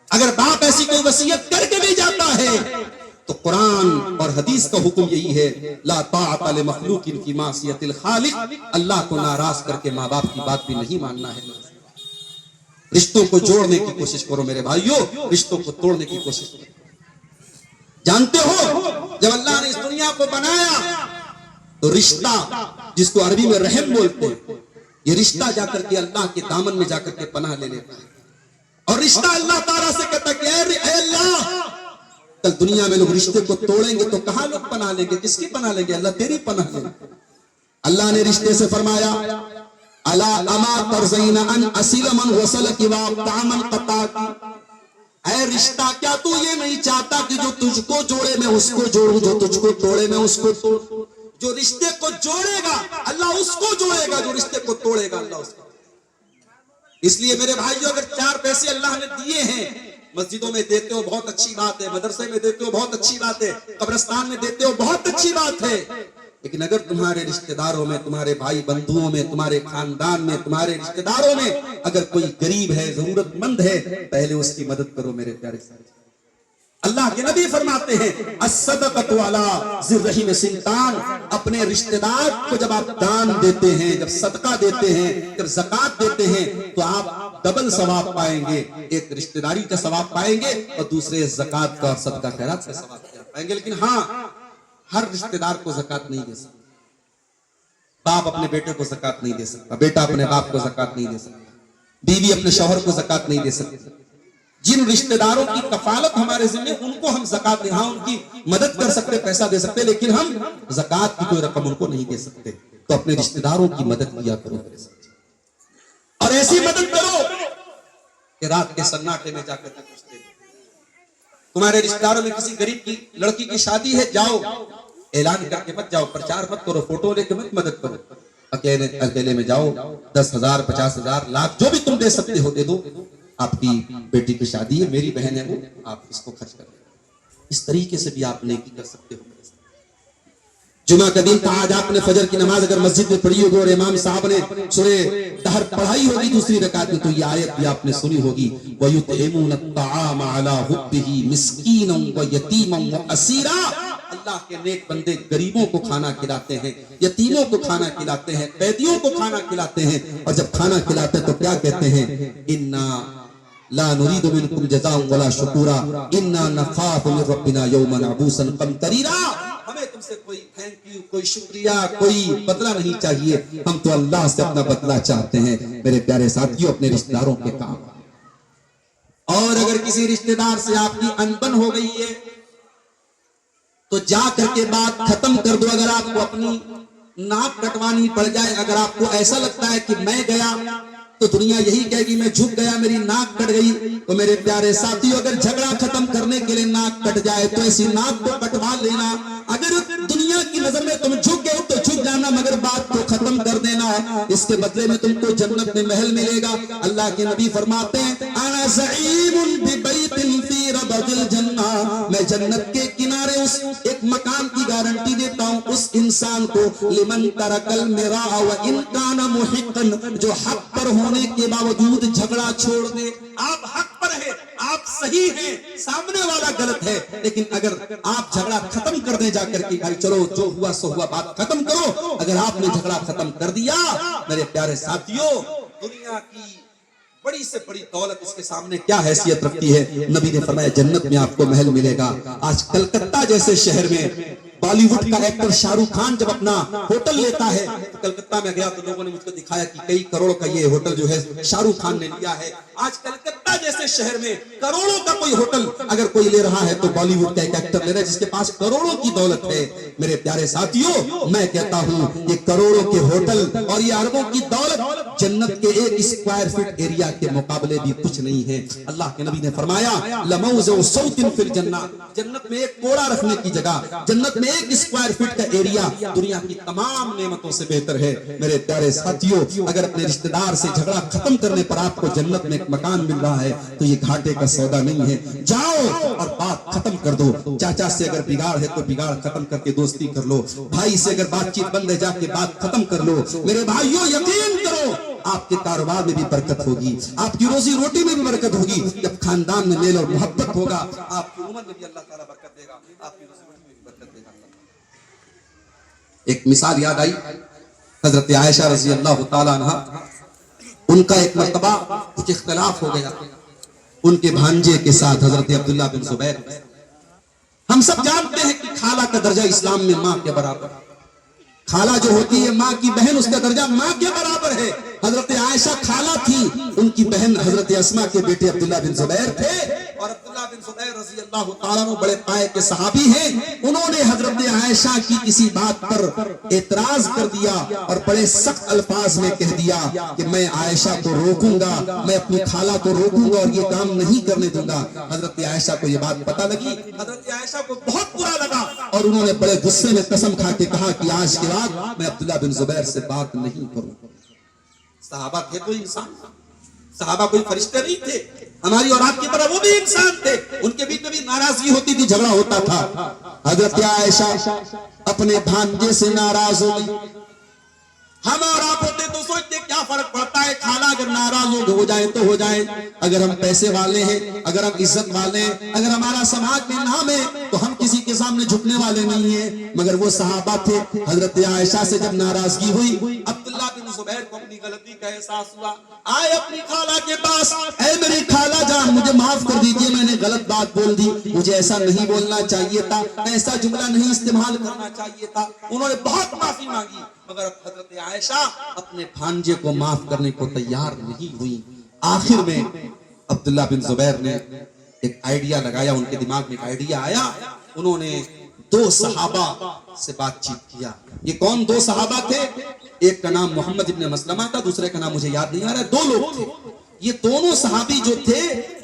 اگر باپ ایسی کوئی وصیت کر کے بھی جاتا ہے تو قرآن اور حدیث کا حکم یہی ہے لا طاعت لمخلوق فی معصیت الخالق، اللہ کو ناراض کر کے ماں باپ کی بات بھی نہیں ماننا ہے۔ رشتوں کو جوڑنے کی کوشش کرو میرے بھائیوں، رشتوں کو توڑنے کی کوشش کرو۔ جانتے ہو جب اللہ نے اس دنیا کو بنایا تو رشتہ جس کو عربی میں رحم بولتے ہیں، یہ رشتہ جا کر کے اللہ کے دامن میں جا کر کے پناہ لے لیتا ہے، اور رشتہ اللہ تعالیٰ سے کہتا ہے کہ اے اللہ کل دنیا میں لوگ رشتے کو توڑیں گے تو کہاں لوگ پناہ لیں گے؟ کس کی پناہ لیں گے؟ اللہ تیری پناہ لیں گے۔ اللہ نے رشتے سے فرمایا الا اما ترزین ان اصل من وصلک واقطع من قطعک، اے رشتہ کیا تو یہ نہیں چاہتا کہ جو تجھ کو جوڑے میں اس کو جوڑوں، جو تجھ کو توڑے میں اس کو توڑوں؟ جو رشتے کو جوڑے گا اللہ اس کو جوڑے گا، جو رشتے کو توڑے گا اللہ اس کو۔ اس لیے میرے بھائیو، اگر 4 پیسے اللہ نے دیے ہیں، مسجدوں میں دیتے ہو بہت اچھی بات ہے، مدرسے میں دیتے ہو بہت اچھی بات ہے، قبرستان میں دیتے ہو بہت اچھی بات ہے، لیکن اگر تمہارے رشتہ داروں میں، تمہارے بھائی بندھوؤں میں، تمہارے خاندان میں، تمہارے رشتہ داروں میں اگر کوئی غریب ہے، ضرورت مند ہے، پہلے اس کی مدد کرو میرے پیارے ساتھی۔ اللہ کے نبی فرماتے ہیں الصدقۃ علی ذی الرحم سلطان، اپنے رشتہ دار کو جب آپ دان دیتے ہیں، جب صدقہ دیتے ہیں، جب زکوٰۃ دیتے ہیں تو آپ ڈبل ثواب پائیں گے، ایک رشتہ داری کا ثواب پائیں گے اور دوسرے زکوٰۃ کا اور صدقہ خیرات کا ثواب پائیں گے۔ لیکن ہاں، ہر رشتہ دار کو زکوٰۃ نہیں دے سکتا، باپ اپنے بیٹے کو زکوٰۃ نہیں دے سکتا، بیٹا اپنے باپ کو زکوٰۃ نہیں دے سکتا، بیوی اپنے شوہر کو زکوٰۃ نہیں دے سکتی۔ جن رشتہ داروں کی کفالت ہمارے ذمہ، ان کو ہم زکوٰۃ نہیں، ہاں ان کی مدد کر سکتے، پیسہ دے سکتے، لیکن ہم زکوٰۃ کی کوئی رقم ان کو نہیں دے سکتے۔ تو اپنے رشتہ داروں کی مدد کیا کرو اور ایسی مدد کرو کہ رات کے سناٹے میں جا کر پوچھتے تمہارے رشتہ داروں میں کسی غریب کی لڑکی کی شادی ہے، جاؤ اعلان کر کے مت جاؤ، پرچار مت کرو، فوٹو لے کے مت مدد کرو، اکیلے میں جاؤ، 10,000 50,000 لاکھ جو بھی تم دے سکتے ہو دے دو، آپ کی بیٹی کی شادی ہے، میری بہن ہے وہ، آپ اس کو خرچ کر دیں۔ اس طریقے سے بھی آپ نیکی کر سکتے ہو۔ جمعہ کا دن تھا، آج آپ نے فجر کی نماز اگر مسجد میں پڑھی ہوگی اور امام صاحب نے سورہ دہر پڑھائی ہوگی دوسری رکعت میں، تو یہ آیت بھی آپ نے سنی ہوگی وَيُطْعِمُونَ الطَّعَامَ عَلَىٰ حُبِّهِ مِسْكِينًا وَيَتِيمًا وَأَسِيرًا، اللہ کے نیک بندے غریبوں کو کھانا کھلاتے ہیں، یتیموں کو کھانا کھلاتے ہیں، قیدیوں کو کھانا کھلاتے ہیں، اور جب کھانا کھلاتے ہیں تو کیا کہتے ہیں؟ اِنَّا لا نريد منكم جزاء ولا شکورا انا نخاف من ربنا یوما عبوسا قمطریرا، ہمیں تم سے کوئی تھینک یو، کوئی شکریہ، کوئی بدلہ نہیں چاہیے، ہم تو اللہ سے اپنا بدلہ چاہتے ہیں۔ میرے پیارے ساتھیوں، اپنے رشتہ داروں کے کام، اور اگر کسی رشتہ دار سے آپ کی انبن ہو گئی ہے تو جا کر کے بات ختم کر دو۔ اگر آپ کو اپنی ناک کٹوانی پڑ جائے، اگر آپ کو ایسا لگتا ہے کہ میں گیا تو دنیا یہی کہے گی میں جھک گیا، میری ناک کٹ گئی، تو میرے پیارے ساتھیوں، اگر جھگڑا ختم کرنے کے لیے ناک کٹ جائے تو ایسی ناک کو کٹوا لینا۔ اگر دنیا کی نظر میں تم جھک گئے تو جھک جانا، مگر بات کو ختم کر دینا، اس کے بدلے میں تم کو جنت میں محل ملے گا۔ اللہ کے نبی فرماتے ہیں انا زعیم ببیت فی ربض الجنہ، میں جنت کے کنارے اس ایک مکان کی گارنٹی دیتا ہوں اس انسان کو، لمن ترک المراء وان کان محقا، جو حق پر ہونے کے باوجود جھگڑا چھوڑ دے۔ آپ حق پر ہیں، آپ صحیح ہیں، سامنے والا غلط ہے، لیکن اگر آپ جھگڑا ختم کر دیں جا کر کے، بھائی چلو جو ہوا سو ہوا، بات ختم کرو، اگر آپ نے جھگڑا ختم کر دیا، میرے پیارے ساتھیوں، دنیا کی بڑی سے بڑی دولت اس کے سامنے کیا حیثیت رکھتی ہے؟ نبی نے فرمایا جنت میں آپ کو محل ملے گا۔ آج کلکتہ جیسے شہر میں بالی ووڈ کا ایکٹر شاہ رخ خان جب اپنا ہوٹل لیتا ہے، کلکتہ میں گیا تو لوگوں نے مجھ کو دکھایا کہ کئی کروڑ کا یہ ہوٹل جو ہے شاہ رخ خان نے لیا ہے۔ آج کلکتہ جیسے شہر میں کروڑوں کا کوئی ہوٹل اگر کوئی لے رہا ہے تو بالی ووڈ کا ایک ایکٹر لے رہا ہے جس کے پاس کروڑوں کی دولت ہے۔ میرے پیارے ساتھیوں، میں کہتا ہوں یہ کروڑوں کے ہوٹل اور یہ اربوں کی دولت جنت کے 1 اسکوائر فٹ ایریا کے مقابلے بھی کچھ نہیں ہے۔ اللہ کے نبی نے فرمایا لموضع صوت فی الجنہ، جنت میں ایک کوڑا رکھنے کی جگہ، جنت میں 1 اسکوائر فٹ کا ایریا دنیا کی تمام نعمتوں سے بہتر ہے۔ میرے پیارے ساتھیوں، اگر اپنے رشتہ دار سے جھگڑا ختم کرنے پر آپ کو جنت میں ایک مکان مل رہا ہے تو یہ گھاٹے کا سودا نہیں ہے۔ جاؤ اور بات ختم کر دو۔ چاچا سے اگر بگاڑ ہے تو بگاڑ ختم کر کے دوستی کر لو، بھائی سے اگر بات چیت بند ہے جا کے بات ختم کر لو۔ میرے بھائیوں، یقین کرو آپ کے کاروبار میں بھی برکت ہوگی، آپ کی روزی روٹی میں بھی برکت ہوگی، جب خاندان میں میل اور محبت ہوگا، آپ کی عمر میں بھی اللہ تعالیٰ برکت دے گا، آپ کی روزی روٹی میں بھی برکت دے گا۔ ایک مثال یاد آئی، حضرت عائشہ رضی اللہ تعالیٰ عنہ، ان کا ایک مرتبہ کچھ اختلاف ہو گیا ان کے بھانجے کے ساتھ، حضرت عبداللہ بن زبیر۔ ہم سب جانتے ہیں کہ خالہ کا درجہ اسلام میں ماں کے برابر ہے، خالہ جو ہوتی ہے ماں کی بہن، اس کا درجہ ماں کے برابر ہے۔ حضرت عائشہ خالہ تھی، ان کی بہن حضرت اسماء کے بیٹے عبداللہ بن زبیر تھے، اور عبداللہ بن زبیر رضی اللہ اللہ تعالیٰ عنہ بڑے پائے کے صحابی ہیں، انہوں نے حضرت عائشہ کی کسی بات پر اعتراض کر دیا اور بڑے سخت الفاظ میں کہہ دیا کہ میں عائشہ کو روکوں گا، میں اپنی خالہ کو روکوں گا اور یہ کام نہیں کرنے دوں گا۔ حضرت عائشہ کو یہ بات پتہ لگی، حضرت عائشہ کو بہت برا لگا اور انہوں نے بڑے غصے میں قسم کھا کے کہا کہ آج کے بعد میں عبداللہ بن زبیر سے بات نہیں کروں۔ صحابہ تھے کوئی انسان، صحابہ کوئی فرشتے نہیں تھے، ہماری اور آپ کی طرح وہ بھی انسان تھے، ان کے بیچ میں بھی ناراضگی ہوتی تھی، جھگڑا ہوتا تھا۔ حضرت عائشہ اپنے بھانجے سے ناراض ہو گئی۔ ہم اور آپ ہوتے تو سوچتے کیا فرق پڑتا ہے، خالہ اگر ناراض ہو جائیں تو ہو جائیں، اگر ہم پیسے والے ہیں، اگر ہم عزت والے ہیں، اگر ہمارا سماج میں نام ہے تو ہم کسی کے سامنے جھکنے والے نہیں ہیں۔ مگر وہ صحابہ تھے، حضرت عائشہ سے جب ناراضگی ہوئی، عبداللہ بن زبیر کو اپنی غلطی کا احساس ہوا، آئے اپنی خالہ کے پاس، اے میری خالہ جان مجھے معاف کر دیجئے، میں نے غلط بات بول دی، مجھے ایسا نہیں بولنا چاہیے تھا، ایسا جملہ نہیں استعمال کرنا چاہیے تھا۔ انہوں نے بہت معافی مانگی، مگر حضرت عائشہ اپنے بھانجے کو معاف کرنے کو تیار نہیں ہوئی۔ آخر میں عبداللہ بن زبیر نے ایک آئیڈیا لگایا، ان کے دماغ میں ایک آئیڈیا آیا، انہوں نے دو صحابہ سے بات چیت کیا۔ یہ کون دو صحابہ تھے؟ ایک کا نام محمد ابن مسلمہ تھا، دوسرے کا نام مجھے یاد نہیں آ رہا ہے، دو لوگ تھے۔ یہ دونوں صحابی جو تھے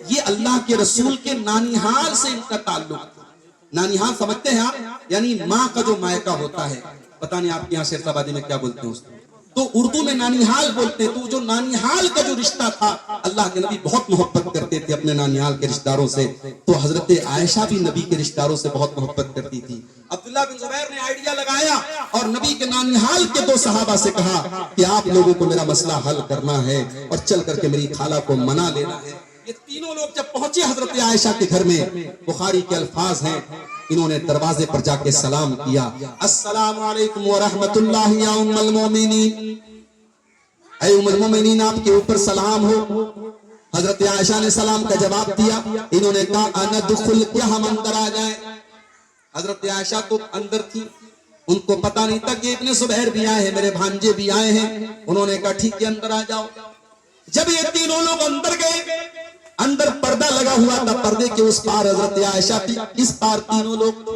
یہ اللہ کے رسول کے نانیحال سے ان کا تعلق تھا۔ نانیحال سمجھتے ہیں آپ؟ یعنی ماں کا جو مائکہ ہوتا ہے، پتہ نہیں آپ کے یہاں شیخ آبادی میں کیا بولتے ہیں اس کو، تو اردو میں نانیحال بولتے ہیں۔ تو جو نانیحال کا جو رشتہ تھا، اللہ کے نبی بہت محبت کرتے تھے اپنے نانیحال کے رشتہ داروں سے، تو حضرت عائشہ بھی نبی کے رشتہ داروں سے بہت محبت کرتی تھی۔ عبداللہ بن زبیر نے آئیڈیا لگایا اور نبی کے نانیحال کے دو صحابہ سے کہا کہ آپ لوگوں کو میرا مسئلہ حل کرنا ہے اور چل کر کے میری خالہ کو منا لینا ہے۔ یہ تینوں لوگ جب پہنچے حضرت عائشہ کے گھر میں، بخاری کے الفاظ ہیں، انہوں نے دروازے پر جا کے سلام کیا، السلام علیکم ورحمت اللہ یا ام المومنین، اے ام المومنین آپ کے اوپر سلام ہو۔ حضرت عائشہ نے سلام کا جواب دیا، انہوں نے کہا اندخل، کیا ہم اندر آ جائیں؟ حضرت عائشہ تو اندر تھی، ان کو پتہ نہیں تھا کہ ابن زبیر بھی آئے ہیں، میرے بھانجے بھی آئے ہیں۔ انہوں نے کہا ٹھیک ہے اندر آ جاؤ۔ جب یہ تینوں لوگ اندر گئے، اندر پردہ لگا ہوا تھا، پردے کے اس پار حضرت عائشہ تھی، اس پار تینوں لوگ۔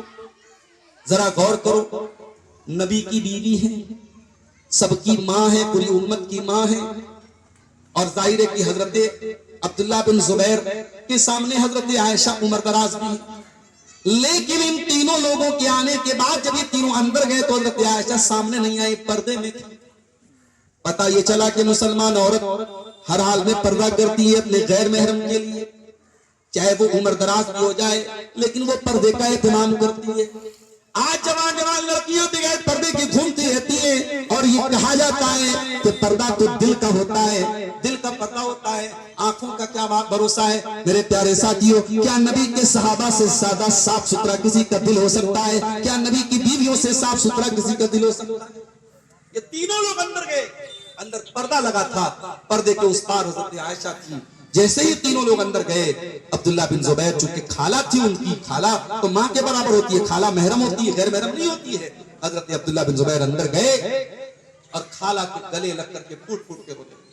ذرا غور کرو، نبی کی بیوی ہے، سب کی ماں ہے، پوری امت کی ماں ہے، اور ظاہر ہے کہ حضرت عبداللہ بن زبیر کے سامنے حضرت عائشہ عمر دراز بھی ہے۔ لیکن ان تینوں لوگوں کے آنے کے بعد جب یہ تینوں اندر گئے تو حضرت عائشہ سامنے نہیں آئی، پردے میں تھی۔ پتہ یہ چلا کہ مسلمان عورت ہر حال میں پردہ کرتی ہے اپنے غیر محرم کے لیے، چاہے وہ عمر دراز بھی ہو جائے، لیکن وہ پردے کا اہتمام کرتی ہے۔ آج جوان جوان لڑکیاں بغیر پردے کی گھومتی رہتی ہیں، اور یہ کہا جاتا ہے کہ پردہ تو دل کا ہوتا ہے، دل کا پردہ ہوتا ہے، آنکھوں کا کیا بھروسہ ہے۔ میرے پیارے ساتھیوں، کیا نبی کے صحابہ سے زیادہ صاف ستھرا کسی کا دل ہو سکتا ہے؟ کیا نبی کی بیویوں سے صاف ستھرا کسی کا دل ہو سکتا ہے؟ یہ تینوں لوگ اندر گئے، اندر پردہ لگا تھا، پردے کے اس پار حضرت عائشہ تھی۔ جیسے ہی تینوں لوگ اندر گئے، عبداللہ بن زبیر چونکہ خالہ تھی ان کی، خالہ تو ماں کے برابر ہوتی ہے، خالہ محرم ہوتی ہے، غیر محرم نہیں ہوتی ہے۔ حضرت عبداللہ بن زبیر اندر گئے اور خالہ کے گلے لگ کر کے پھوٹ پھوٹ کے روتے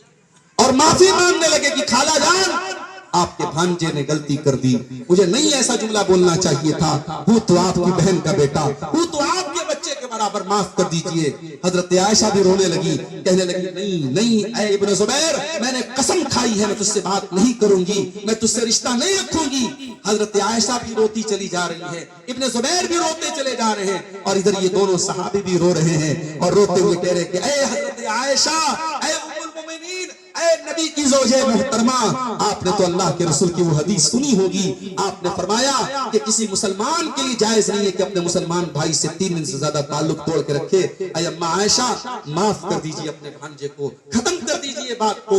اور معافی مانگنے لگے کہ خالہ جان آپ کے بھانجے نے غلطی کر دی، مجھے نہیں ایسا جملہ بولنا چاہیے تھا، وہ تو آپ کی بہن کا بیٹا، وہ تو آپ کے بچے کے برابر، معاف کر دیجئے۔ حضرت عائشہ بھی رونے لگی، کہنے لگی نہیں اے ابن زبیر، میں نے قسم کھائی ہے میں تجھ سے بات نہیں کروں گی، میں تجھ سے رشتہ نہیں رکھوں گی۔ حضرت عائشہ بھی روتی چلی جا رہی ہے، ابن زبیر بھی روتے چلے جا رہے ہیں، اور ادھر یہ دونوں صحابی بھی رو رہے ہیں اور روتے ہوئے کہہ رہے کہ اے حضرت عائشہ، اے ام المومنین، اے نبی کی زوجہ محترمہ، آپ نے تو اللہ کے رسول کی وہ حدیث سنی ہوگی، آپ نے فرمایا کہ کسی مسلمان کے لیے جائز نہیں ہے کہ اپنے مسلمان بھائی سے 3 دن سے زیادہ تعلق توڑ کے رکھے۔ اے اماں عائشہ، معاف کر دیجئے اپنے بھانجے کو، ختم کر دیجئے بات کو،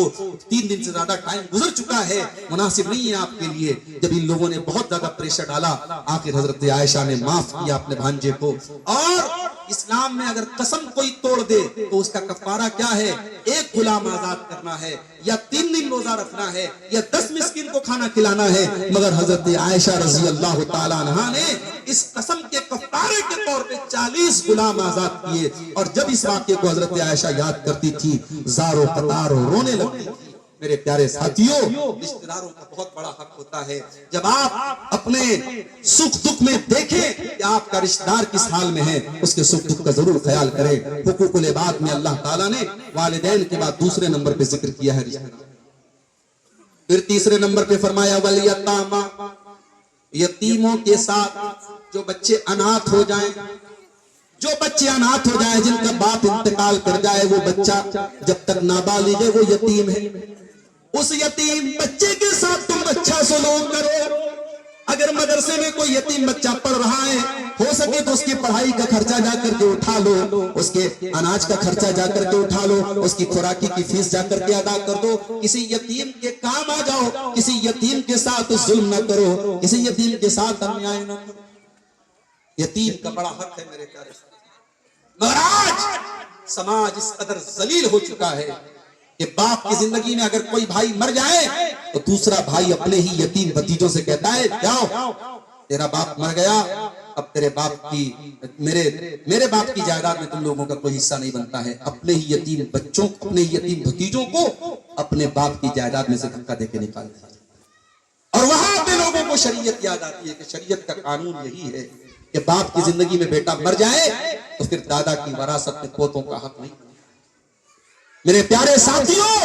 3 دن سے زیادہ ٹائم گزر چکا ہے، مناسب نہیں ہے آپ کے لیے۔ جب ان لوگوں نے بہت زیادہ پریشر ڈالا، آخر حضرت عائشہ نے معاف کیا اپنے بھانجے کو۔ اور اسلام میں اگر قسم کوئی توڑ دے تو اس کا کفارہ کیا ہے؟ 1 غلام آزاد کرنا ہے، یا 3 دن روزہ رکھنا ہے، یا 10 مسکین کو کھانا کھلانا ہے۔ مگر حضرت عائشہ رضی اللہ تعالیٰ عنہا نے اس قسم کے کفارے کے طور پہ 40 غلام آزاد کیے، اور جب اس واقعے کو حضرت عائشہ یاد کرتی تھی، زار و قطار رونے لگتی تھی۔ میرے پیارے ساتھیوں، رشتہ داروں کا بہت بڑا حق ہوتا ہے. جب آپ اپنے سکھ دکھ میں دیکھیں کہ آپ کا رشتہ دار کس حال میں ہے، اس کے سکھ دکھ کا ضرور خیال کریں. حقوق العباد میں اللہ تعالیٰ نے والدین کے بعد دوسرے نمبر پہ ذکر کیا ہے رشتہ دار. پھر تیسرے نمبر پہ فرمایا والیتاما، یتیموں کے ساتھ جو بچے اناتھ ہو جائیں، جو بچے اناتھ ہو جائیں، جن کا باپ انتقال کر جائے، وہ بچہ جب تک نابالغ ہے وہ یتیم ہے. اس یتیم بچے کے ساتھ تم اچھا سلوک کرو. اگر مدرسے میں کوئی یتیم بچہ پڑھ رہا ہے، ہو سکے تو اس کی پڑھائی کا خرچہ جا کر کے اٹھا لو، اس کے اناج کا خرچہ جا کر کے اٹھا لو، اس کی خوراکی کی فیس جا کر کے ادا کر دو. کسی یتیم کے کام آ جاؤ، کسی یتیم کے ساتھ ظلم نہ کرو، کسی یتیم کے ساتھ انیائی نہ کرو. یتیم کا بڑا حق ہے میرے پیارے. مگر آج سماج اس قدر ذلیل ہو چکا ہے کہ باپ کی زندگی میں اگر کوئی بھائی مر جائے تو دوسرا بھائی اپنے ہی یتیم بھتیجوں سے کہتا ہے جاؤ تیرا باپ مر گیا، اب تیرے باپ کی میرے باپ کی جائیداد میں تم لوگوں کا کوئی حصہ نہیں بنتا ہے. اپنے ہی یتیم بچوں، اپنے ہی یتیم بھتیجوں کو اپنے باپ کی جائیداد میں سے دھکا دے کے نکال دیا. اور وہاں پہ لوگوں کو شریعت یاد آتی ہے کہ شریعت کا قانون یہی ہے کہ باپ کی زندگی میں بیٹا مر جائے تو پھر دادا کی وراثت میں پوتوں کا حق نہیں. میرے پیارے ساتھیوں،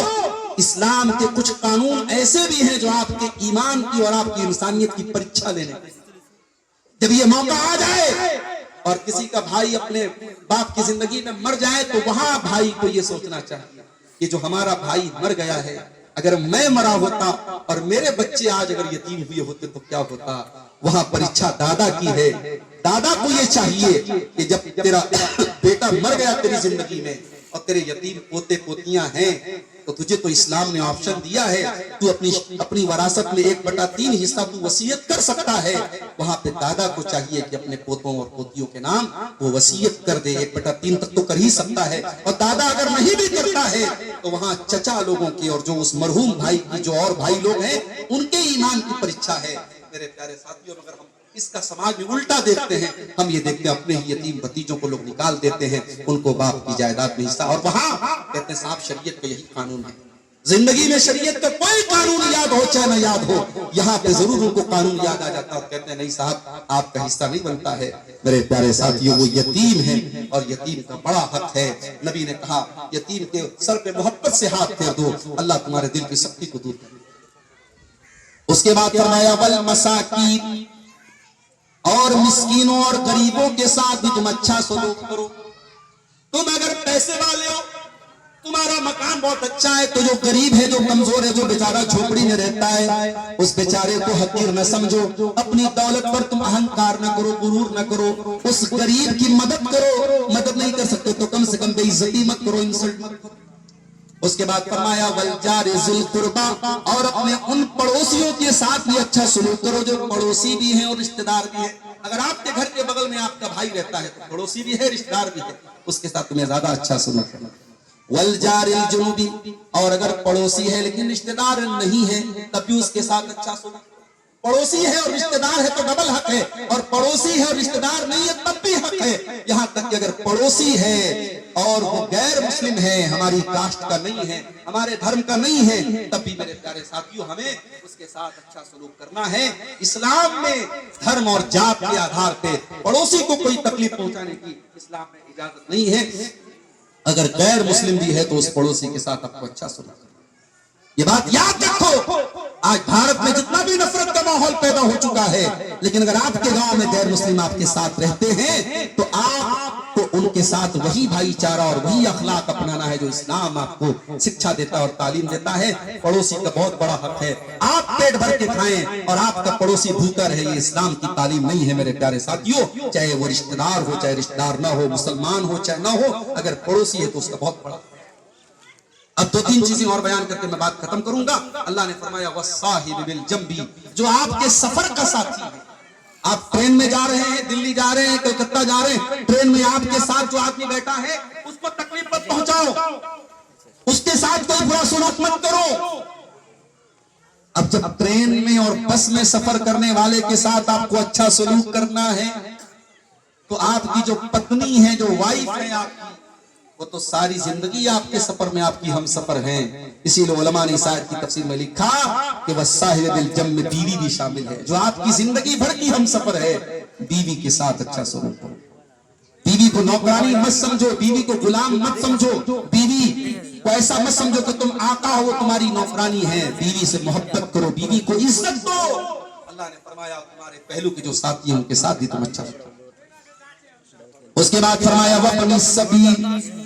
اسلام کے کچھ قانون ایسے بھی ہیں جو آپ کے ایمان کی اور آپ کی انسانیت کی پریچھا لینے کے. جب یہ موقع آ جائے اور کسی کا بھائی اپنے باپ کی زندگی میں مر جائے تو وہاں بھائی کو یہ سوچنا چاہیے کہ جو ہمارا بھائی مر گیا ہے، اگر میں مرا ہوتا اور میرے بچے آج اگر یتیم ہوئے ہوتے تو کیا ہوتا. وہاں پریچھا دادا کی ہے. دادا کو یہ چاہیے کہ جب تیرا بیٹا مر گیا تیری زندگی میں اور تیرے یتیم پوتے پوتیاں ہیں تو تجھے تو اسلام نے آپشن دیا ہے، تو اپنی وراثت میں 1/3 حصہ تو وصیت کر سکتا ہے. وہاں پہ دادا کو چاہیے کہ اپنے پوتوں اور پوتیوں کے نام وہ وصیت کر دے. 1/3 تک تو کر ہی سکتا ہے. اور دادا اگر نہیں بھی کرتا ہے تو وہاں چچا لوگوں کی اور جو اس مرحوم بھائی کی جو اور بھائی لوگ ہیں ان کے ایمان کی پریچھا ہے. میرے پیارے ساتھیوں، اگر ہم اس کا سماج میں الٹا دیکھتے ہیں، ہم یہ دیکھتے ہیں اپنے ہی یتیم بھتیجوں کو لوگ نکال دیتے ہیں، ان کو باپ کی جائیداد میں حصہ. اور وہاں کہتے ہیں صاحب شریعت کا یہی قانون ہے. زندگی میں شریعت کا کوئی قانون یاد ہو چاہے نہ یاد ہو، یہاں پہ ضرور ان کو قانون یاد آ جاتا ہے اور کہتے ہیں نہیں صاحب آپ کا حصہ نہیں بنتا ہے. میرے پیارے ساتھیوں، وہ یتیم ہے اور یتیم کا بڑا حق ہے. نبی نے کہا یتیم کے سر پہ محبت سے ہاتھ پھیر دو، اللہ تمہارے دل کی سختی کو دور کر دے. اس کے بعد فرمایا والمساکین، اور مسکینوں اور غریبوں کے ساتھ بھی تم اچھا سلوک کرو. تم اگر پیسے والے ہو، تمہارا مکان بہت اچھا ہے، تو جو غریب ہے، جو کمزور ہے، جو بیچارہ جھوپڑی میں رہتا ہے، اس بیچارے کو حقیر نہ سمجھو. اپنی دولت پر تم اہنکار نہ کرو، غرور نہ کرو. اس غریب کی مدد کرو. مدد نہیں کر سکتے تو کم سے کم بے عزتی مت کرو، انسلٹ مت کرو. اس کے بعد فرمایا والجار ذی القربی، اور اپنے ان پڑوسیوں کے ساتھ بھی اچھا سلوک کرو جو پڑوسی بھی ہیں اور رشتہ دار بھی ہیں. اگر آپ کے گھر کے بغل میں آپ کا بھائی رہتا ہے تو پڑوسی بھی ہے، رشتہ دار بھی ہے، اس کے ساتھ تمہیں زیادہ اچھا سلوک کرنا. والجار الجنوبی، اور اگر پڑوسی ہے لیکن رشتہ دار نہیں ہے تب بھی اس کے ساتھ اچھا سلوک. پڑوسی ہے اور رشتہ دار ہے تو ڈبل حق ہے، اور پڑوسی ہے اور رشتہ دار نہیں ہے تب بھی حق ہے. یہاں تک کہ اگر پڑوسی ہے اور وہ غیر مسلم ہے، ہماری کاسٹ کا نہیں ہے، ہمارے دھرم کا نہیں ہے، تب بھی میرے پیارے ساتھیوں ہمیں اس کے ساتھ اچھا سلوک کرنا ہے. اسلام میں دھرم اور جات کے آدھار پہ پڑوسی کو کوئی تکلیف پہنچانے کی اسلام میں اجازت نہیں ہے. اگر غیر مسلم بھی ہے تو اس پڑوسی کے ساتھ آپ کو اچھا سلوک کرنا. یہ بات یاد رکھو. آج بھارت میں جتنا بھی نفرت کا ماحول پیدا ہو چکا ہے، لیکن اگر آپ کے گاؤں میں غیر مسلم آپ کے ساتھ رہتے ہیں تو آپ کو ان کے ساتھ وہی بھائی چارہ اور وہی اخلاق اپنانا ہے جو اسلام آپ کو شکھا دیتا ہے اور تعلیم دیتا ہے. پڑوسی کا بہت بڑا حق ہے. آپ پیٹ بھر کے کھائیں اور آپ کا پڑوسی بھوکا رہے، یہ اسلام کی تعلیم نہیں ہے میرے پیارے ساتھیوں. چاہے وہ رشتہ دار ہو، چاہے رشتہ دار نہ ہو، مسلمان ہو چاہے نہ ہو، اگر پڑوسی ہے تو اس کا بہت بڑا. اب 2-3 چیزیں اور بیان کر کے میں بات ختم کروں گا. اللہ نے فرمایا والصاحب بالجنبی، جو آپ کے سفر کا ساتھی ہے. آپ ٹرین میں جا رہے ہیں، دلی جا رہے ہیں، کلکتہ جا رہے ہیں، ٹرین میں آپ کے ساتھ جو آدمی بیٹھا ہے اس کو تکلیف مت پہنچاؤ، اس کے ساتھ کوئی برا سلوک مت کرو. اب جب ٹرین میں اور بس میں سفر کرنے والے کے ساتھ آپ کو اچھا سلوک کرنا ہے تو آپ کی جو پتنی ہے، جو وائف ہے آپ کی، وہ تو ساری زندگی آپ کے سفر میں آپ کی ہم سفر ہیں. اسی لیے علماء نے اس آیت کی تفسیر میں لکھا کہ وَالصَّاحِبِ بِالْجَنْبِ میں بیوی بھی شامل ہے. جو آپ کی زندگی بھر کی ہم سفر ہے، بیوی کے ساتھ اچھا سلوک کرو. بیوی کو نوکرانی مت سمجھو، بیوی کو غلام مت سمجھو، بیوی کو ایسا مت سمجھو کہ تم آقا ہو تمہاری نوکرانی ہے. بیوی سے محبت کرو، بیوی کو عزت دو. اللہ نے فرمایا تمہارے پہلو کے جو ساتھی ہیں ان کے ساتھ بھی تم اچھا رکھو. اس کے بعد فرمایا وَابْنِ السَّبِيلِ،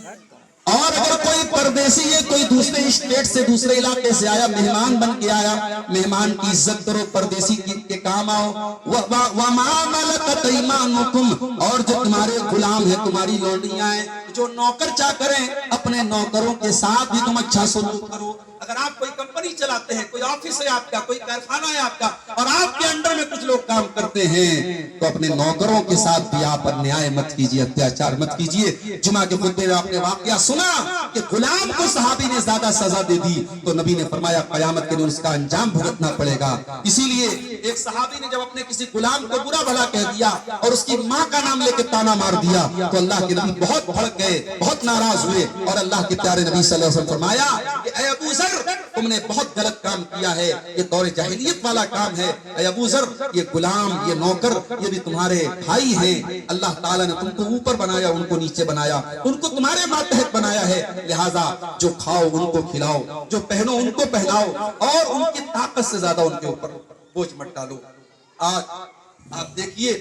اور اگر کوئی پردیسی ہے، کوئی دوسرے اسٹیٹ سے دوسرے علاقے سے آیا، مہمان بن کے آیا، مہمان کی عزت کرو، پردیسی کے کام آؤ. وَمَا مَلَكَتْ أَيْمَانُكُمْ، اور جو تمہارے غلام ہیں، تمہاری لونڈیاں ہیں، جو نوکر چاکر ہیں، اپنے نوکروں کے ساتھ بھی تم اچھا سلوک کرو. اگر آپ کوئی کمپنی چلاتے ہیں، کوئی آفس ہے آپ کا، کوئی کارخانہ ہے آپ کا، اور آپ کے انڈر میں کچھ لوگ کام کرتے ہیں، تو اپنے نوکروں کے ساتھ بھی آپ انیائے مت کیجیے، اتیاچار مت کیجیے. جمعہ کے خطبے میں آپ نے واقعہ سنا کہ غلام کو صحابی نے زیادہ سزا دے دی، تو نبی نے فرمایا قیامت کے دن اس کا انجام بھگتنا پڑے گا. اسی لیے ایک صحابی نے جب اپنے کسی غلام کو برا بھلا کہہ دیا اور اس کی ماں کا نام لے کے تانا مار دیا، تو اللہ کے نبی بہت بھڑک گئے، بہت ناراض ہوئے، اور اللہ کے پیارے نبی صلی اللہ علیہ وسلم فرمایا کہ اے ابو ذر، تم نے بہت غلط کام کیا ہے، یہ دور جاہلیت والا کام ہے. اے ابو ذر، یہ غلام، یہ نوکر، یہ بھی تمہارے بھائی ہیں. اللہ تعالیٰ نے تم کو اوپر بنایا، ان کو نیچے بنایا، ان کو تمہارے ماتحت بنایا ہے. لہٰذا جو کھاؤ ان کو کھلاؤ، جو پہنو ان کو پہناؤ، اور ان کی طاقت سے زیادہ ان کے اوپر بوجھ مت ڈالو. آج آپ دیکھیے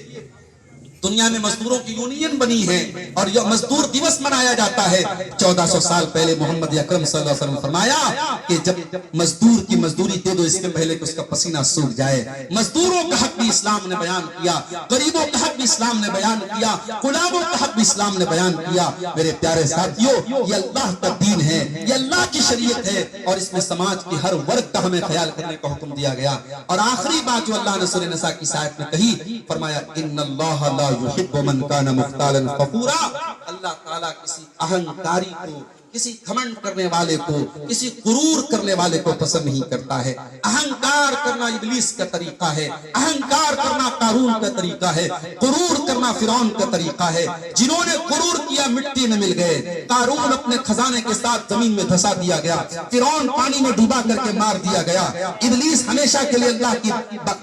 دنیا میں مزدوروں کی یونین بنی ہے اور یہ مزدور دیوس منایا جاتا ہے. 1400 سال پہلے محمد اکرم صلی اللہ علیہ وسلم فرمایا کہ جب مزدور کی مزدوری دے دو اس سے پہلے کہ اس کا پسینہ سوکھ جائے. مزدوروں کا حق بھی اسلام نے بیان کیا، غریبوں کا حق بھی اسلام نے بیان کیا، غلاموں کا حق بھی اسلام نے بیان کیا. میرے پیارے ساتھیوں، یہ اللہ کا دین ہے، یہ اللہ کی شریعت ہے، اور اس میں سماج کی ہر ورگ کا ہمیں خیال کرنے کا حکم دیا گیا. اور آخری بات جو اللہ نے سورہ نساء کی آیت میں کہی، فرمایا ان اللہ لا يحب من كان مختالا فخورا. اللہ تعالیٰ کسی اہنکاری کو، کسی گھمنڈ کرنے والے کو، کسی غرور کرنے والے کو پسند نہیں کرتا ہے. اہنکار کرنا ابلیس کا طریقہ ہے، اہنکار کرنا قارون کا طریقہ ہے، غرور کرنا فرعون کا طریقہ ہے. جنہوں نے غرور کیا مٹی میں مل گئے. قارون اپنے خزانے کے ساتھ زمین میں دھسا دیا گیا، فرعون پانی میں ڈوبا کر کے مار دیا گیا، ابلیس ہمیشہ کے لیے اللہ کی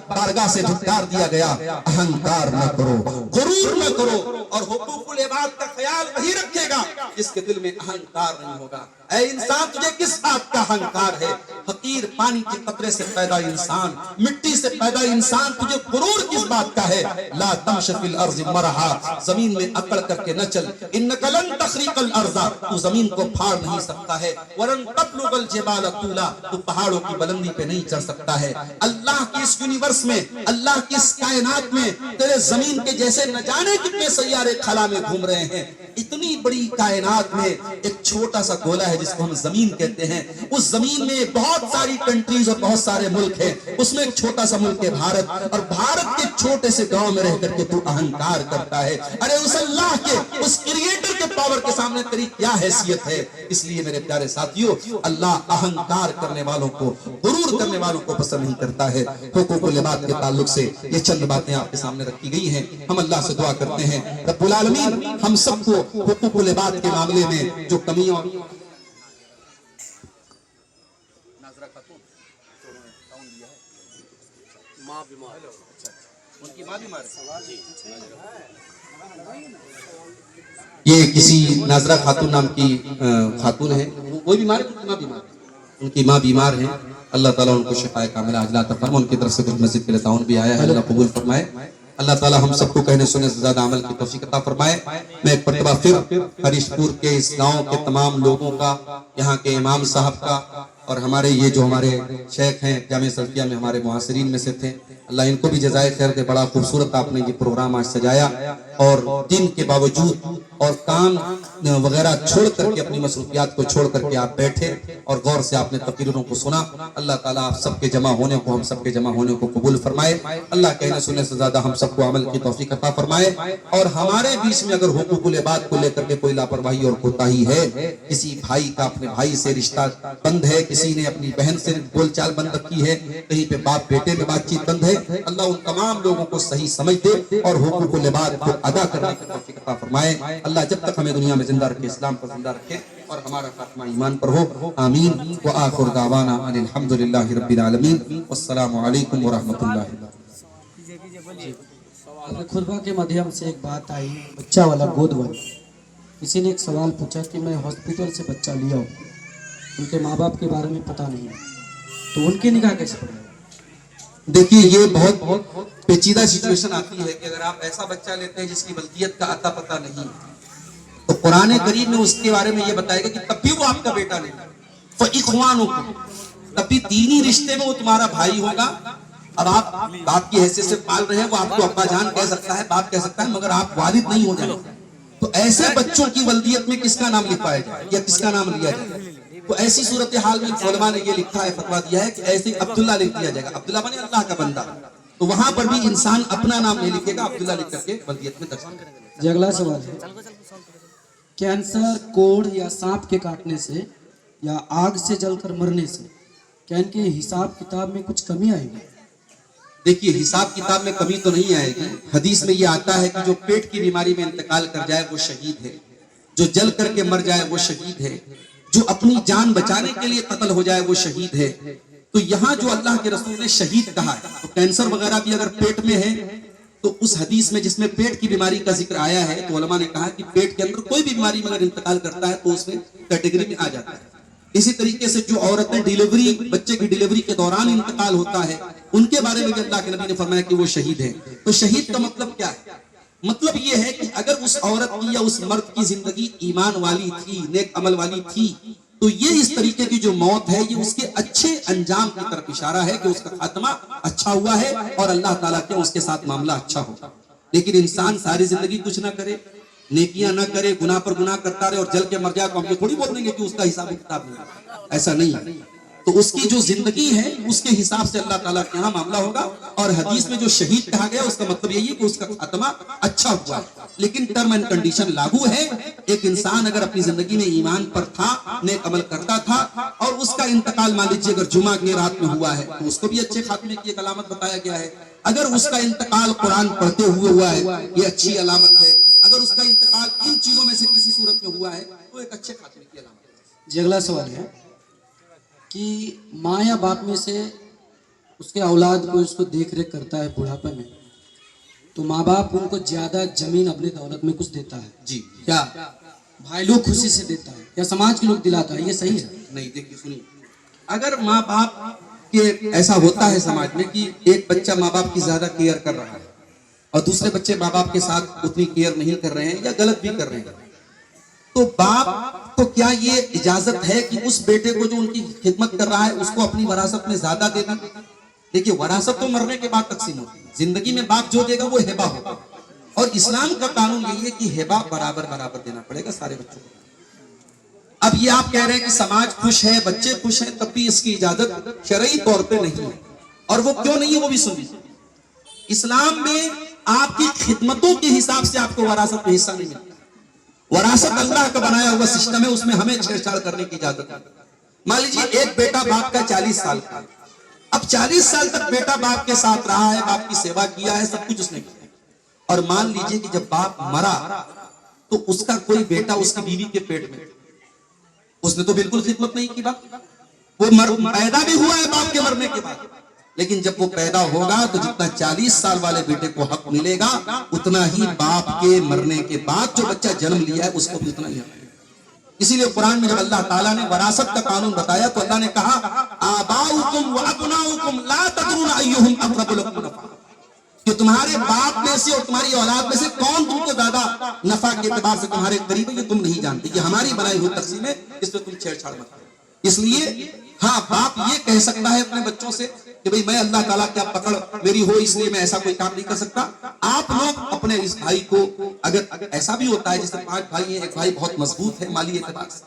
بارگاہ سے دھتکار دیا گیا. اہنکار نہ کرو، غرور نہ کرو، اور حقوق العباد کا خیال وہی رکھے گا جس کے دل میں اہنکار نہیں ہوگا. اے انسان، تجھے کس بات کا اہنکار ہے؟ فقیر پانی کے قطرے سے پیدا انسان، مٹی سے پیدا انسان، تجھے غرور کس بات کا ہے؟ لا تمش فی الارض مرحا، زمین میں اکڑ کر کے نہ چل. انک لن تخرق الارض، تو زمین کو پھاڑ نہیں سکتا ہے. ولن تبلغ الجبال طولا، تو پہاڑوں کی بلندی پہ نہیں چڑھ سکتا ہے. اللہ کی اس یونیورس میں، اللہ کی اس کائنات میں تیرے زمین کے جیسے نہ جانے کتنے سیارے خلا میں گھوم رہے ہیں. اتنی بڑی کائنات میں ایک چھوٹا سا گولا ہے جس کو ہم زمین کہتے ہیں. اس زمین میں بہت ساری کنٹریز اور بہت سارے ملک ہیں. اس میں ایک چھوٹا سا ملک ہے بھارت، اور بھارت کے چھوٹے سے گاؤں میں رہ کر کے تو اہنکار کرتا ہے. ارے اس اللہ کے، اس کریٹر کے پاور کے سامنے تیری کیا حیثیت ہے؟ اس لیے میرے پیارے ساتھیوں، اللہ اہنکار کرنے والوں کو، غرور کرنے والوں کو پسند نہیں کرتا ہے. حقوق العباد کے تعلق سے یہ چند باتیں آپ کے سامنے رکھی گئی ہیں. ہم اللہ سے دعا کرتے ہیں رب العالمین ہم سب کو حقوق العباد کے معاملے میں جو کمیوں یہ کسی ناظرہ خاتون نام کی خاتون ہے، وہ بیمار ہے، ان کی ماں بیمار ہیں. اللہ تعالیٰ ان کو شفائے کاملہ عاجلہ عطا فرمائے. ان کی طرف سے کچھ مسجد کے لیے تعاون بھی آیا ہے، اللہ قبول فرمائے. اللہ تعالیٰ ہم سب کو کہنے سننے سے زیادہ عمل کی توفیق عطا فرمائے. میں ایک مرتبہ پھر ہریش پور کے اس گاؤں کے تمام لوگوں کا، یہاں کے امام صاحب کا، اور ہمارے یہ جو ہمارے شیخ ہیں جامعہ سلفیہ میں ہمارے معاصرین میں سے تھے، اللہ ان کو بھی جزائے خیر دے. بڑا خوبصورت آپ نے یہ پروگرام آج سجایا، اور دن کے باوجود اور کام وغیرہ چھوڑ کر کے، اپنی مصروفیات کو چھوڑ کر کے آپ بیٹھے اور غور سے آپ نے تقریروں کو سنا. اللہ تعالیٰ آپ سب کے جمع ہونے کو، ہم سب کے جمع ہونے کو قبول فرمائے. اللہ کہنے سننے سے زیادہ ہم سب کو عمل کی توفیق عطا فرمائے. اور ہمارے بیچ میں اگر حقوق العباد کو لے کر کے کوئی لاپرواہی اور کوتاہی ہے، کسی بھائی کا اپنے بھائی سے رشتہ بند ہے، کسی نے اپنی بہن سے بول چال بند رکھی ہے، کہیں پہ باپ بیٹے میں بات چیت بند ہے، اللہ ان تمام لوگوں کو صحیح سمجھ دے اور حقوق العباد کو ادا کرنے کی توفیق عطا فرمائے. اللہ جب تک ہمیں دنیا میں زندہ رکھے, اسلام پر زندہ رکھے, اور ہمارا خاتمہ ایمان پر ہو. آمین. وآخر دعوانا ان الحمدللہ رب العالمین. والسلام علیکم ورحمۃ اللہ. خطبہ کے مدھیم سے ایک بات آئی, بچہ والا گود والا. کسی نے ایک سوال پوچھا کہ میں ہاسپٹل سے بچہ لیا ہوں, ان کے ماں باپ کے بارے میں پتہ نہیں, تو ان کی نکاح کیسے پڑھیں؟ دیکھیے یہ بہت پیچیدہ سچویشن آتی ہے کہ اگر آپ ایسا بچہ لیتے ہیں جس کی ولدیت کا اتا پتہ نہیں, تو قرآن کریم میں اس کے بارے میں یہ بتائے گا کہ تب بھی وہ آپ کا بیٹا نہیں, فَإِخْوَانُكُمْ, تب بھی دینی رشتے میں وہ تمہارا بھائی ہوگا. اب آپ باپ کی حیثیت سے پال رہے ہیں, وہ آپ کو ابا جان کہہ سکتا ہے, باپ کہہ سکتا ہے, مگر آپ والد نہیں ہو جائیں. تو ایسے بچوں کی ولدیت میں کس کا نام لکھوایا جائے یا کس کا نام لیا جائے؟ تو ایسی صورتحال میں علماء نے یہ لکھا ہے, فتویٰ دیا ہے کہ ایسے عبداللہ لکھ دیا جائے گا. عبداللہ بنے اللہ کا بندہ, تو وہاں پر بھی انسان اپنا نام نہیں لکھے گا, عبداللہ لکھ کر کے ولدیت میں درج کرے گا. جی اگلا سوال ہے, کینسر, کوڑ یا سانپ کے کاٹنے سے یا آگ سے جل کر مرنے سے کیا ان کے حساب کتاب میں کچھ کمی آئے گی؟ دیکھیے حساب کتاب میں کمی تو نہیں آئے گی. حدیث میں یہ آتا ہے کہ جو پیٹ کی بیماری میں انتقال کر جائے وہ شہید ہے, جو جل کر کے مر جائے وہ شہید ہے, جو اپنی جان بچانے کے لیے قتل ہو جائے وہ شہید ہے. تو یہاں جو اللہ کے رسول نے شہید کہا ہے, تو کینسر وغیرہ بھی اگر پیٹ میں ہے تو اس حدیث میں جس میں پیٹ کی بیماری کا ذکر آیا ہے, تو علماء نے کہا کہ پیٹ کے اندر کوئی بھی بیماری میں اگر انتقال کرتا ہے تو اس میں کیٹیگری میں آ جاتا ہے. اسی طریقے سے جو عورتیں ڈیلیوری, بچے کی ڈیلیوری کے دوران انتقال ہوتا ہے, ان کے بارے میں بھی اللہ کے نبی نے فرمایا کہ وہ شہید ہیں. تو شہید کا مطلب کیا ہے؟ مطلب یہ ہے کہ اگر اس عورت کی یا اس مرد کی زندگی ایمان والی تھی, نیک عمل والی تھی, تو یہ اس طریقے کی جو موت ہے یہ اس کے اچھے انجام کی طرف اشارہ ہے کہ اس کا خاتمہ اچھا ہوا ہے اور اللہ تعالیٰ کے اس کے ساتھ معاملہ اچھا ہوگا. لیکن انسان ساری زندگی کچھ نہ کرے, نیکیاں نہ کرے, گناہ پر گناہ کرتا رہے اور جل کے مر جائے, تو ہم یہ تھوڑی بول دیں گے کہ اس کا حساب کتاب نہیں. ایسا نہیں ہے. تو اس کی جو زندگی ہے اس کے حساب سے اللہ تعالیٰ کے یہاں معاملہ ہوگا. اور حدیث میں جو شہید کہا گیا اس کا مطلب یہی ہے کہ اس کا خاتمہ اچھا ہوا ہے. لیکن ٹرم اینڈ کنڈیشن لاگو ہے. ایک انسان اگر اپنی زندگی میں ایمان پر تھا, نیک عمل کرتا تھا, اور اس کا انتقال مان لیجیے اگر جمعہ کی رات میں ہوا ہے, تو اس کو بھی اچھے خاتمے کی ایک علامت بتایا گیا ہے. اگر اس کا انتقال قرآن پڑھتے ہوئے ہوا ہے, یہ اچھی علامت ہے. اگر اس کا انتقال ان چیزوں میں سے کسی صورت میں ہوا ہے تو ایک اچھے خاتمے کی علامت ہے. جی اگلا سوال ہے کہ ماں یا باپ میں سے اس کے اولاد کو اس کو دیکھ ریکھ کرتا ہے بڑھاپے میں, تو ماں باپ ان کو زیادہ زمین اپنی دولت میں کچھ دیتا ہے, جی کیا بھائی لوگ خوشی سے دیتا ہے یا سماج کے لوگ دلاتا ہے, یہ صحیح ہے؟ نہیں. دیکھیے سنیے, اگر ماں باپ کے ایسا ہوتا ہے سماج میں کہ ایک بچہ ماں باپ کی زیادہ کیئر کر رہا ہے اور دوسرے بچے ماں باپ کے ساتھ اتنی کیئر نہیں کر رہے ہیں یا غلط بھی کر رہے ہیں, تو باپ کو کیا یہ اجازت ہے کہ اس بیٹے کو جو ان کی خدمت کر رہا ہے اس کو اپنی وراثت میں زیادہ دے دیں؟ دیکھیے وراثت تو مرنے کے بعد تقسیم ہوتی ہے, زندگی میں باپ جو دے گا وہ ہبہ ہوگا. اور اسلام کا قانون یہی ہے کہ ہبہ برابر برابر دینا پڑے گا سارے بچوں کو. اب یہ آپ کہہ رہے ہیں کہ سماج خوش ہے, بچے خوش ہیں, تب بھی اس کی اجازت شرعی طور پہ نہیں ہے. اور وہ کیوں نہیں ہے وہ بھی سنیے. اسلام میں آپ کی خدمتوں کے حساب سے آپ کو وراثت میں حصہ نہیں ملتا. وراثت اللہ کا بنایا ہوا سسٹم ہے, اس میں ہمیں چھیڑ چھاڑ کرنے کی اجازت ہے. مان لیجیے ایک بیٹا باپ کا 40 سال کا, اب 40 سال تک بیٹا باپ کے ساتھ رہا ہے, باپ کی سیوا کیا ہے, سب کچھ اس نے کیا, اور مان لیجیے کہ جب باپ مرا تو اس کا کوئی بیٹا اس کی بیوی کے پیٹ میں, اس نے تو بالکل خدمت نہیں کی. باپ وہ پیدا بھی ہوا ہے باپ کے مرنے کے بعد, لیکن جب وہ پیدا ہوگا تو جتنا 40 سال والے بیٹے کو حق ملے گا اتنا ہی باپ کے مرنے کے بعد جو بچہ جنم لیا ہے اس کو بھی اتنا ہی حق. اسی لیے قرآن میں جب اللہ تعالیٰ نے وراثت کا قانون بتایا تو اللہ نے کہا آباؤکم وابناؤکم لا تدرون ایہم اقرب لکم نفعا, کہ تمہارے باپ میں سے اور تمہاری اولاد میں سے کون تم کو زیادہ نفع کے اعتبار سے تمہارے قریب ہے یہ تم نہیں جانتے. یہ ہماری بنائی ہوئی تقسیم ہے, اس میں تم چھیڑ چھاڑ مت کرو. اس لیے ہاں باپ یہ کہہ سکتا ہے اپنے بچوں سے کہ بھئی میں اللہ تعالیٰ کیا پکڑ میری ہو اس لیے میں ایسا کوئی کام نہیں کر سکتا. آپ لوگ اپنے اس بھائی کو, اگر ایسا بھی ہوتا ہے جیسے 5 بھائی ہیں, ایک بھائی بہت مضبوط ہے مالی اعتبار سے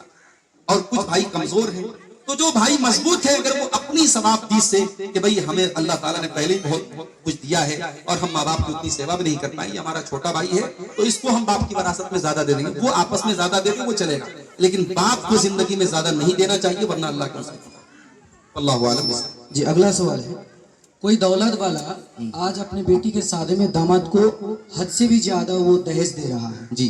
اور کچھ بھائی کمزور ہیں, تو جو بھائی مضبوط ہے اگر وہ اپنی ثوابدید سے کہ بھئی ہمیں اللہ تعالیٰ نے پہلے ہی بہت کچھ دیا ہے اور ہم ماں باپ کی اتنی سیوا بھی نہیں کر پائیں, یہ ہمارا چھوٹا بھائی ہے تو اس کو ہم باپ کی وراثت میں زیادہ دے دیں گے, وہ آپس میں زیادہ دے دیں وہ چلے گا, لیکن باپ کو زندگی میں زیادہ نہیں دینا چاہیے ورنہ اللہ کا اللہ عالم. جی اگلا سوال ہے, کوئی دولت والا آج اپنی بیٹی کے شادی میں داماد کو حد سے بھی زیادہ وہ دہیج دے رہا ہے, جی